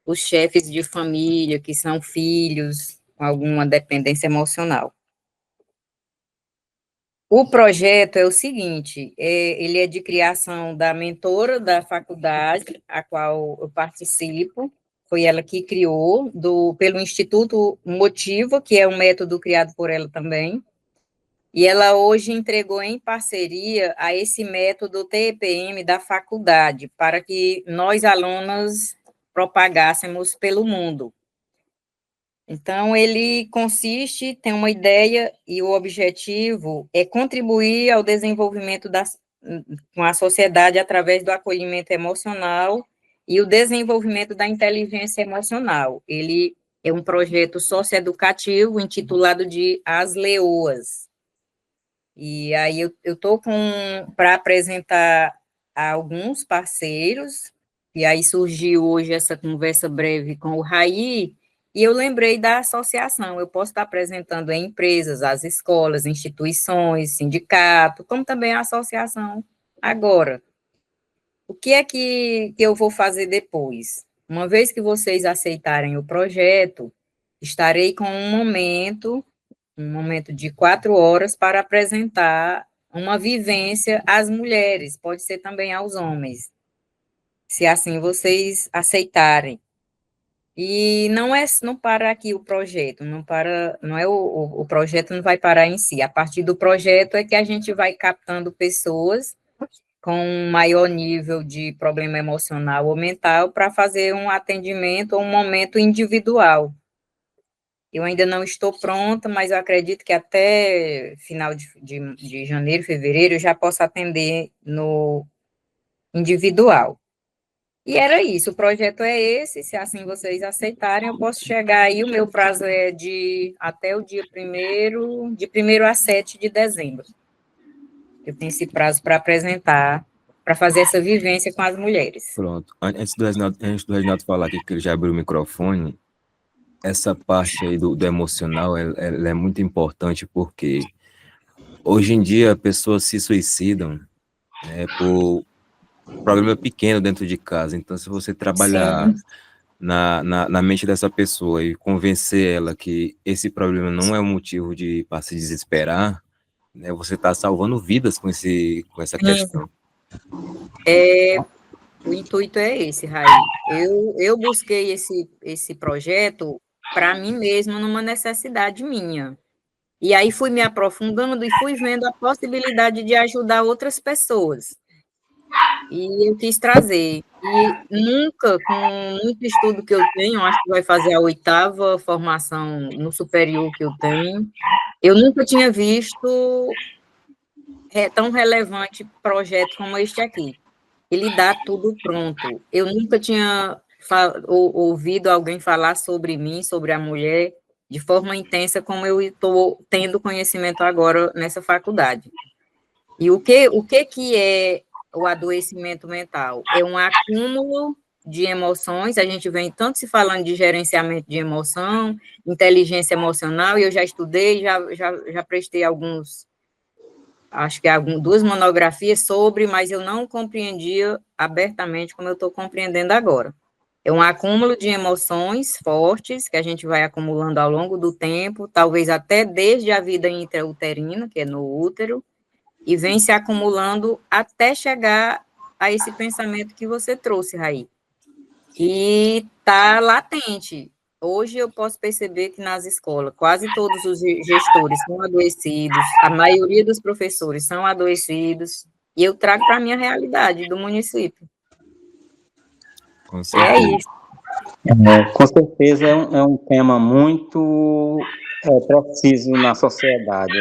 os chefes de família, que são filhos com alguma dependência emocional. O projeto é o seguinte, ele é de criação da mentora da faculdade, a qual eu participo, foi ela que criou, pelo Instituto Motiva, que é um método criado por ela também, e ela hoje entregou em parceria a esse método TEPM da faculdade, para que nós, alunos, propagássemos pelo mundo. Então, ele tem uma ideia e o objetivo é contribuir ao desenvolvimento com a sociedade através do acolhimento emocional e o desenvolvimento da inteligência emocional. Ele é um projeto socioeducativo intitulado de As Leoas. E aí eu estou para apresentar a alguns parceiros, e aí surgiu hoje essa conversa breve com o Raí, e eu lembrei da associação. Eu posso estar apresentando em empresas, as escolas, instituições, sindicato, como também a associação agora. O que é que eu vou fazer depois? Uma vez que vocês aceitarem o projeto, estarei com um momento de 4 horas para apresentar uma vivência às mulheres, pode ser também aos homens, se assim vocês aceitarem. E não para aqui o projeto, o projeto não vai parar em si. A partir do projeto é que a gente vai captando pessoas com um maior nível de problema emocional ou mental para fazer um atendimento ou um momento individual. Eu ainda não estou pronta, mas eu acredito que até final de janeiro, fevereiro, eu já posso atender no individual. E era isso, o projeto é esse, se assim vocês aceitarem, eu posso chegar aí, o meu prazo é até o dia 1º, de 1º a 7 de dezembro. Eu tenho esse prazo para apresentar, para fazer essa vivência com as mulheres. Pronto. Antes do Reginaldo falar aqui, que ele já abriu o microfone, essa parte aí do emocional, ela é muito importante, porque hoje em dia pessoas se suicidam, né, por problema pequeno dentro de casa. Então, se você trabalhar na mente dessa pessoa e convencer ela que esse problema não é um motivo para se desesperar, né, você está salvando vidas com essa questão. O intuito é esse, Raí. Eu busquei esse projeto para mim mesma, numa necessidade minha. E aí fui me aprofundando e fui vendo a possibilidade de ajudar outras pessoas. E eu quis trazer. E nunca, com muito estudo que eu tenho, acho que vai fazer a 8ª formação no superior que eu tenho, eu nunca tinha visto tão relevante projeto como este aqui. Ele dá tudo pronto. Eu nunca tinha ouvido alguém falar sobre mim, sobre a mulher, de forma intensa, como eu estou tendo conhecimento agora nessa faculdade. E o que é o adoecimento mental? É um acúmulo de emoções, a gente vem tanto se falando de gerenciamento de emoção, inteligência emocional, e eu já estudei, já prestei acho que 2 monografias sobre, mas eu não compreendia abertamente como eu estou compreendendo agora. É um acúmulo de emoções fortes que a gente vai acumulando ao longo do tempo, talvez até desde a vida intrauterina, que é no útero, e vem se acumulando até chegar a esse pensamento que você trouxe, Raí. E está latente. Hoje eu posso perceber que nas escolas, quase todos os gestores são adoecidos, a maioria dos professores são adoecidos, e eu trago para a minha realidade do município. Com certeza. É isso. Com certeza é um tema muito preciso na sociedade.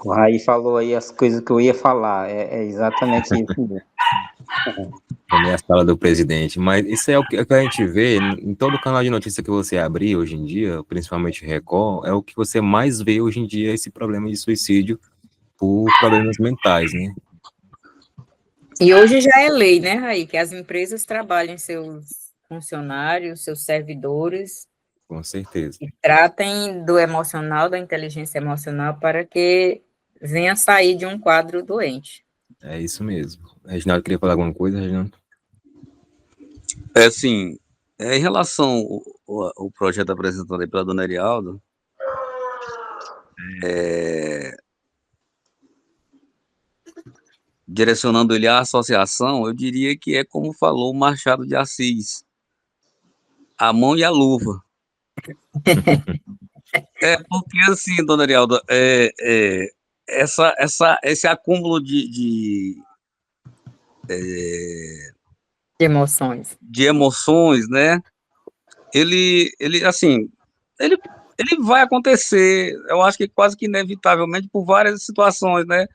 O Raí falou aí as coisas que eu ia falar, é exatamente isso mesmo. Também a sala do presidente, mas isso é o que a gente vê em todo canal de notícia que você abrir hoje em dia, principalmente Record, é o que você mais vê hoje em dia, esse problema de suicídio por problemas mentais, né? E hoje já é lei, né, Raí, que as empresas trabalhem seus funcionários, seus servidores, Com certeza. e tratem do emocional, da inteligência emocional, para que venha sair de um quadro doente. É isso mesmo. Reginaldo, queria falar alguma coisa, Reginaldo? Assim, em relação ao projeto apresentado aí pela dona Erialdo, direcionando ele à associação, eu diria que é como falou o Machado de Assis, a mão e a luva. Porque assim, dona Arialda, esse acúmulo De emoções. de emoções, né? Assim, ele, ele vai acontecer, eu acho que quase que inevitavelmente por várias situações, né?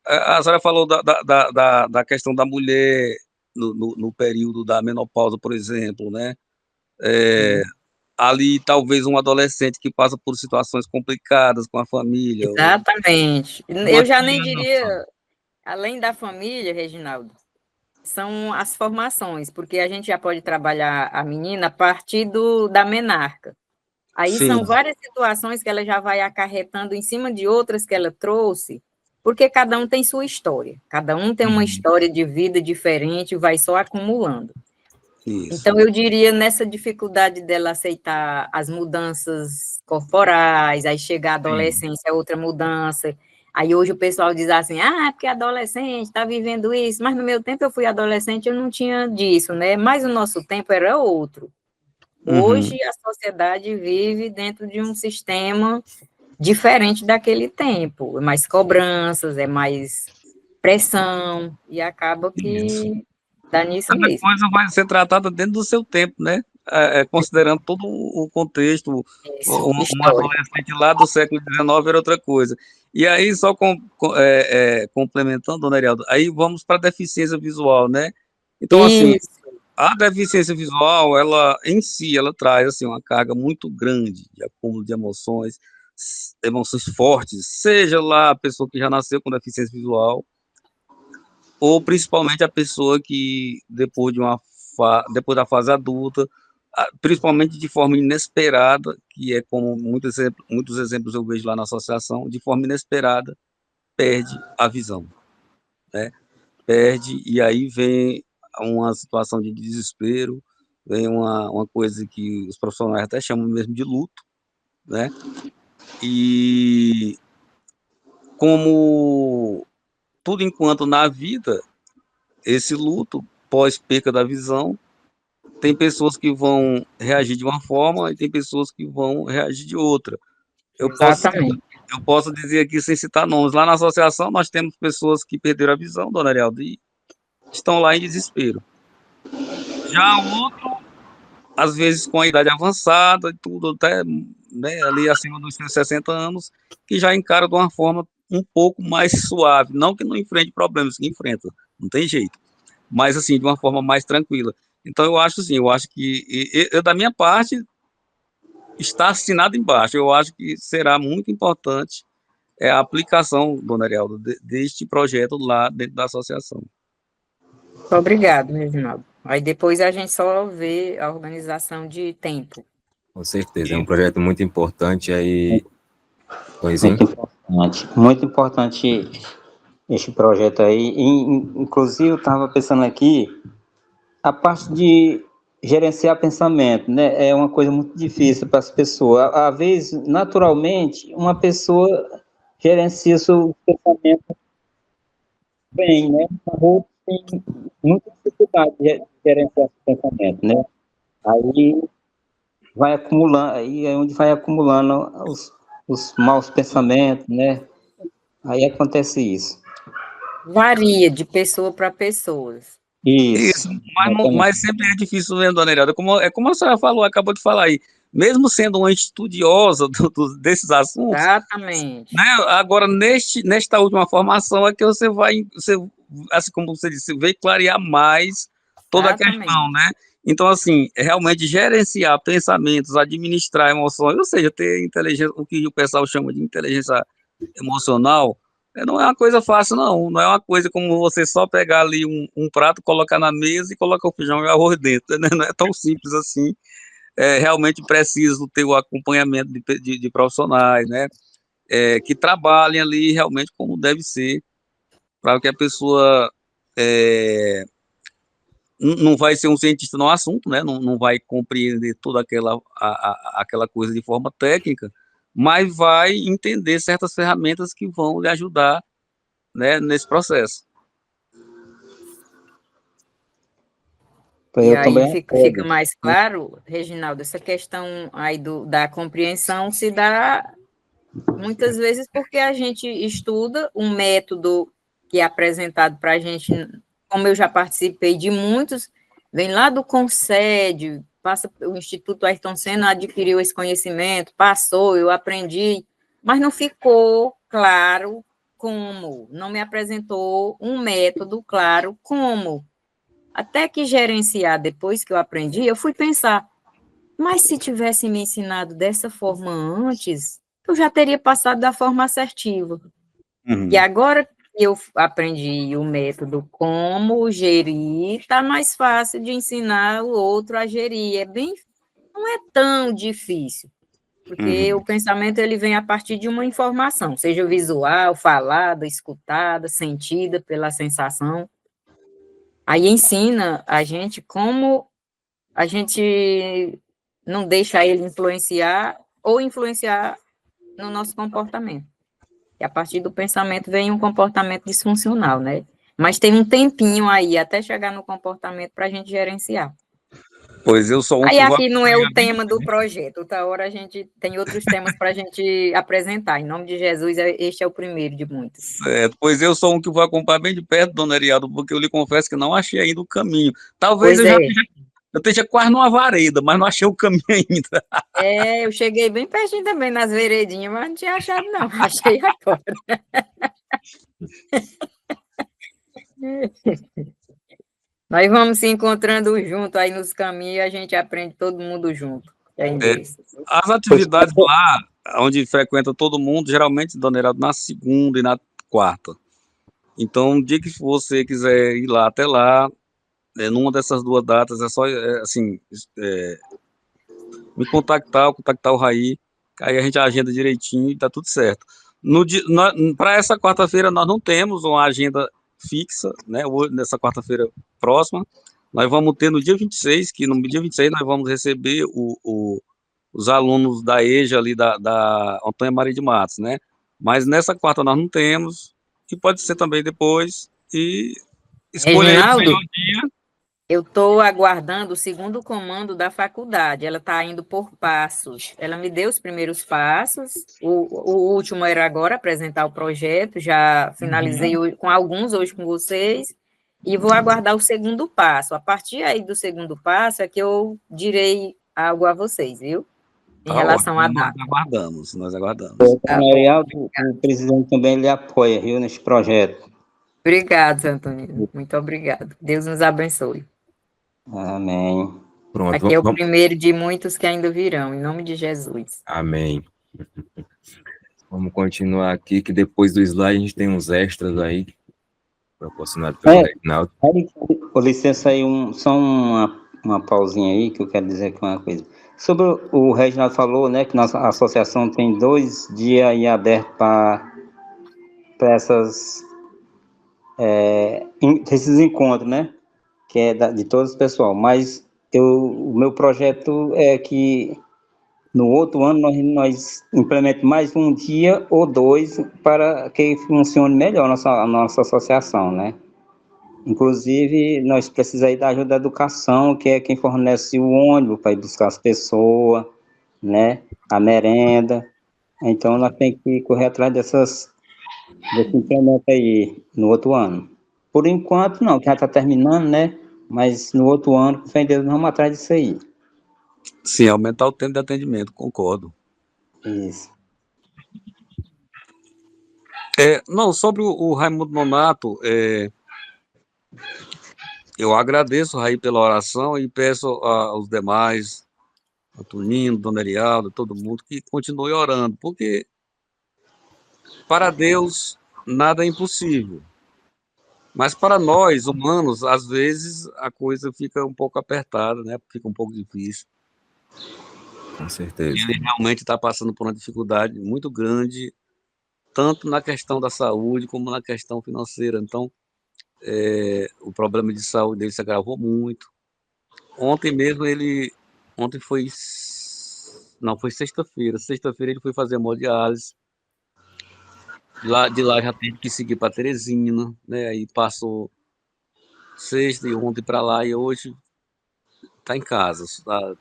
A senhora falou da questão da mulher no período da menopausa, por exemplo, né? Ali, talvez um adolescente que passa por situações complicadas com a família, Exatamente. uma Eu já nem criança. diria, além da família, Reginaldo, são as formações, porque a gente já pode trabalhar a menina a partir da menarca. Aí são Sim, várias situações que ela já vai acarretando em cima de outras que ela trouxe, porque cada um tem sua história, cada um tem uma história de vida diferente, vai só acumulando. isso. Então, eu diria nessa dificuldade dela aceitar as mudanças corporais, aí chegar a Sim. adolescência, é outra mudança. Aí hoje o pessoal diz assim, porque adolescente está vivendo isso, mas no meu tempo eu fui adolescente, eu não tinha disso, né? Mas o nosso tempo era outro. Uhum. Hoje a sociedade vive dentro de um sistema diferente daquele tempo, é mais cobranças, é mais pressão, e acaba Isso. que dá nisso Cada mesmo. coisa vai ser tratada dentro do seu tempo, né? Considerando todo o contexto, Isso, um histórico. adolescente lá do século XIX era outra coisa. E aí, só complementando, dona Arieldo, aí vamos para a deficiência visual, né? Então, assim, Isso, a deficiência visual, ela em si, ela traz assim uma carga muito grande de acúmulo de emoções, emoções fortes, seja lá a pessoa que já nasceu com deficiência visual, ou principalmente a pessoa que depois da fase adulta, principalmente de forma inesperada, que é como muitos exemplos eu vejo lá na associação, de forma inesperada, perde a visão, né? Perde, e aí vem uma situação de desespero, vem uma coisa que os profissionais até chamam mesmo de luto, né? E como tudo enquanto na vida, esse luto pós perca da visão, tem pessoas que vão reagir de uma forma e tem pessoas que vão reagir de outra. Eu posso, exatamente. eu posso dizer aqui sem citar nomes. Lá na associação nós temos pessoas que perderam a visão, dona Arialdo, e estão lá em desespero. Já outro, às vezes com a idade avançada e tudo, até né, ali acima dos seus 60 anos, que já encara de uma forma um pouco mais suave. Não que não enfrente problemas, que enfrenta, não tem jeito. Mas assim, de uma forma mais tranquila. Então eu acho assim, eu acho que da minha parte está assinado embaixo. Eu acho que será muito importante a aplicação, dona Arieldo, deste projeto lá dentro da associação. Obrigado, Reginaldo. Aí depois a gente só vê a organização de tempo. Com certeza, é um projeto muito importante aí. Coisinho. Muito importante este projeto aí. Inclusive, eu estava pensando aqui, a parte de gerenciar pensamento, né? É uma coisa muito difícil para as pessoas. Às vezes, naturalmente, uma pessoa gerencia seu pensamento bem, né? A outra tem muita dificuldade de gerenciar seu pensamento, né? Aí vai acumulando, aí é onde vai acumulando os maus pensamentos, né? Aí acontece isso. Varia de pessoa para pessoa. Isso, Isso, exatamente. mas sempre é difícil, né, dona Arieldo? Como a senhora falou, acabou de falar aí, mesmo sendo uma estudiosa desses assuntos, Exatamente. né, agora nesta última formação é que você, assim como você disse, veio clarear mais toda a Exatamente. questão, né? Então, assim, realmente gerenciar pensamentos, administrar emoções, ou seja, ter inteligência, o que o pessoal chama de inteligência emocional, não é uma coisa fácil, não. Não é uma coisa como você só pegar ali um prato, colocar na mesa e colocar o feijão e o arroz dentro, né? Não é tão simples assim. É realmente preciso ter o acompanhamento de profissionais, né? Que trabalhem ali realmente como deve ser, para que a pessoa não vai ser um cientista no assunto, né? Não vai compreender toda aquela coisa de forma técnica, mas vai entender certas ferramentas que vão lhe ajudar, né, nesse processo. E Eu aí também fica acordo. mais claro, Reginaldo, essa questão aí da compreensão se dá muitas vezes porque a gente estuda um método que é apresentado para a gente, como eu já participei de muitos, vem lá do Concede, passa o Instituto Ayrton Senna adquiriu esse conhecimento, passou, eu aprendi, mas não ficou claro como, não me apresentou um método claro como. Até que gerenciar, depois que eu aprendi, eu fui pensar, mas se tivesse me ensinado dessa forma antes, eu já teria passado da forma assertiva. E agora que eu aprendi o método como gerir, está mais fácil de ensinar o outro a gerir. Não é tão difícil, porque o pensamento ele vem a partir de uma informação, seja visual, falada, escutada, sentida pela sensação. Aí ensina a gente como a gente não deixa ele influenciar ou influenciar no nosso comportamento. E a partir do pensamento vem um comportamento disfuncional, né? Mas tem um tempinho aí até chegar no comportamento para a gente gerenciar. Pois eu sou um Aí que vou aqui não é o tema do projeto, outra hora a gente tem outros temas para a gente apresentar. Em nome de Jesus, este é o primeiro de muitos. pois eu sou um que vou acompanhar bem de perto, dona Erialdo, porque eu lhe confesso que não achei ainda o caminho. Talvez Pois é. eu esteja quase numa vareda, mas não achei o caminho ainda. Eu cheguei bem pertinho também nas veredinhas, mas não tinha achado, não. Achei agora. Nós vamos se encontrando junto aí nos caminhos e a gente aprende todo mundo junto. As atividades lá, onde frequenta todo mundo, geralmente, dona Heraldo, na segunda e na quarta. Então, o dia que você quiser ir lá até lá, numa dessas duas datas, é só, me contactar o Raí, aí a gente agenda direitinho e tá tudo certo. Para essa quarta-feira, nós não temos uma agenda fixa, né? Nessa quarta-feira próxima, nós vamos ter no dia 26, que no dia 26 nós vamos receber os alunos da EJA ali da Antônia Maria de Matos, né? Mas nessa quarta nós não temos, e pode ser também depois, e escolha aí o Reginaldo, melhor dia. eu estou aguardando o segundo comando da faculdade. Ela está indo por passos. Ela me deu os primeiros passos. O último era agora apresentar o projeto. Já finalizei com alguns hoje com vocês. E vou aguardar o segundo passo. A partir aí do segundo passo é que eu direi algo a vocês, viu? Em relação à data. Nós aguardamos. Tá bom. Arialdo, o presidente também lhe apoia, viu, nesse projeto. Obrigado, Antônio. Muito obrigado. Deus nos abençoe. Amém. Pronto, Aqui é o primeiro de muitos que ainda virão, em nome de Jesus. Amém. Vamos continuar aqui, que depois do slide a gente tem uns extras aí, proporcionado pelo Reginaldo. Com licença aí, só uma pausinha aí, que eu quero dizer aqui uma coisa. Sobre o Reginaldo falou, né, que nossa associação tem 2 dias aí abertos para esses encontros, né, que é de todo o pessoal, mas o meu projeto é que no outro ano nós implementemos mais um dia ou 2 para que funcione melhor a nossa associação, né. Inclusive, nós precisamos da ajuda da educação, que é quem fornece o ônibus para ir buscar as pessoas, né, a merenda. Então, nós temos que correr atrás desse implemento aí no outro ano. Por enquanto, não, que já está terminando, né, mas no outro ano, com fé em Deus, nós vamos atrás disso aí. Sim, aumentar o tempo de atendimento, concordo. Isso. Não, sobre o Raimundo Nonato, eu agradeço, Raí, pela oração e peço aos demais, Antonino, Dona Erialdo, todo mundo, que continue orando, porque para Deus nada é impossível. Mas para nós, humanos, às vezes a coisa fica um pouco apertada, né? Fica um pouco difícil. Com certeza. Ele realmente está passando por uma dificuldade muito grande, tanto na questão da saúde como na questão financeira. Então, o problema de saúde dele se agravou muito. Ontem mesmo ontem foi, não, foi sexta-feira. Sexta-feira ele foi fazer hemodiálise. De lá já teve que seguir para Teresina, né? Aí passou sexta e ontem para lá e hoje está em casa.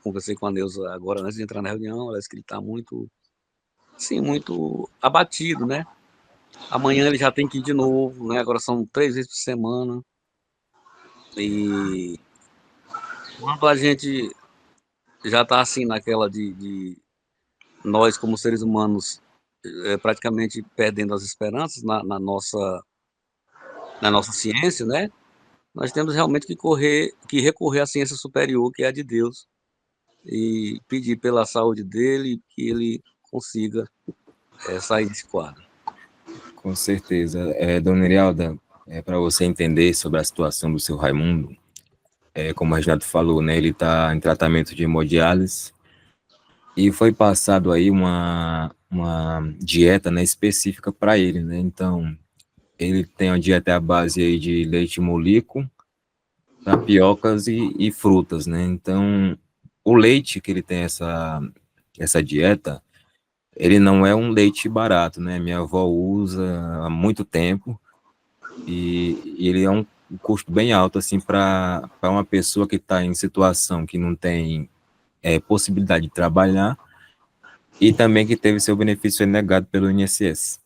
Conversei com a Neuza agora antes de entrar na reunião, ela disse que ele está muito, sim, muito abatido, né? Amanhã ele já tem que ir de novo, né? Agora são 3 vezes por semana. E quando a gente já está assim naquela de nós como seres humanos praticamente perdendo as esperanças na nossa ciência, né? Nós temos realmente que recorrer à ciência superior, que é a de Deus, e pedir pela saúde dele que ele consiga sair desse quadro. Com certeza. Dona Irialda, para você entender sobre a situação do seu Raimundo, como o Reginaldo falou, né, ele está em tratamento de hemodiálise e foi passado aí uma dieta, né, específica para ele, né? Então, ele tem uma dieta à base aí de leite molico, tapiocas e frutas, né? Então, o leite que ele tem essa dieta, ele não é um leite barato, né? Minha avó usa há muito tempo e ele é um custo bem alto, assim, para uma pessoa que está em situação que não tem possibilidade de trabalhar e também que teve seu benefício negado pelo INSS.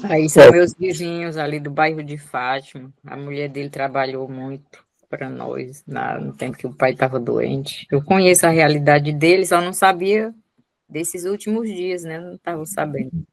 Aí são meus vizinhos ali do bairro de Fátima. A mulher dele trabalhou muito para nós no tempo que o pai estava doente. Eu conheço a realidade dele, só não sabia desses últimos dias, né? Não estava sabendo.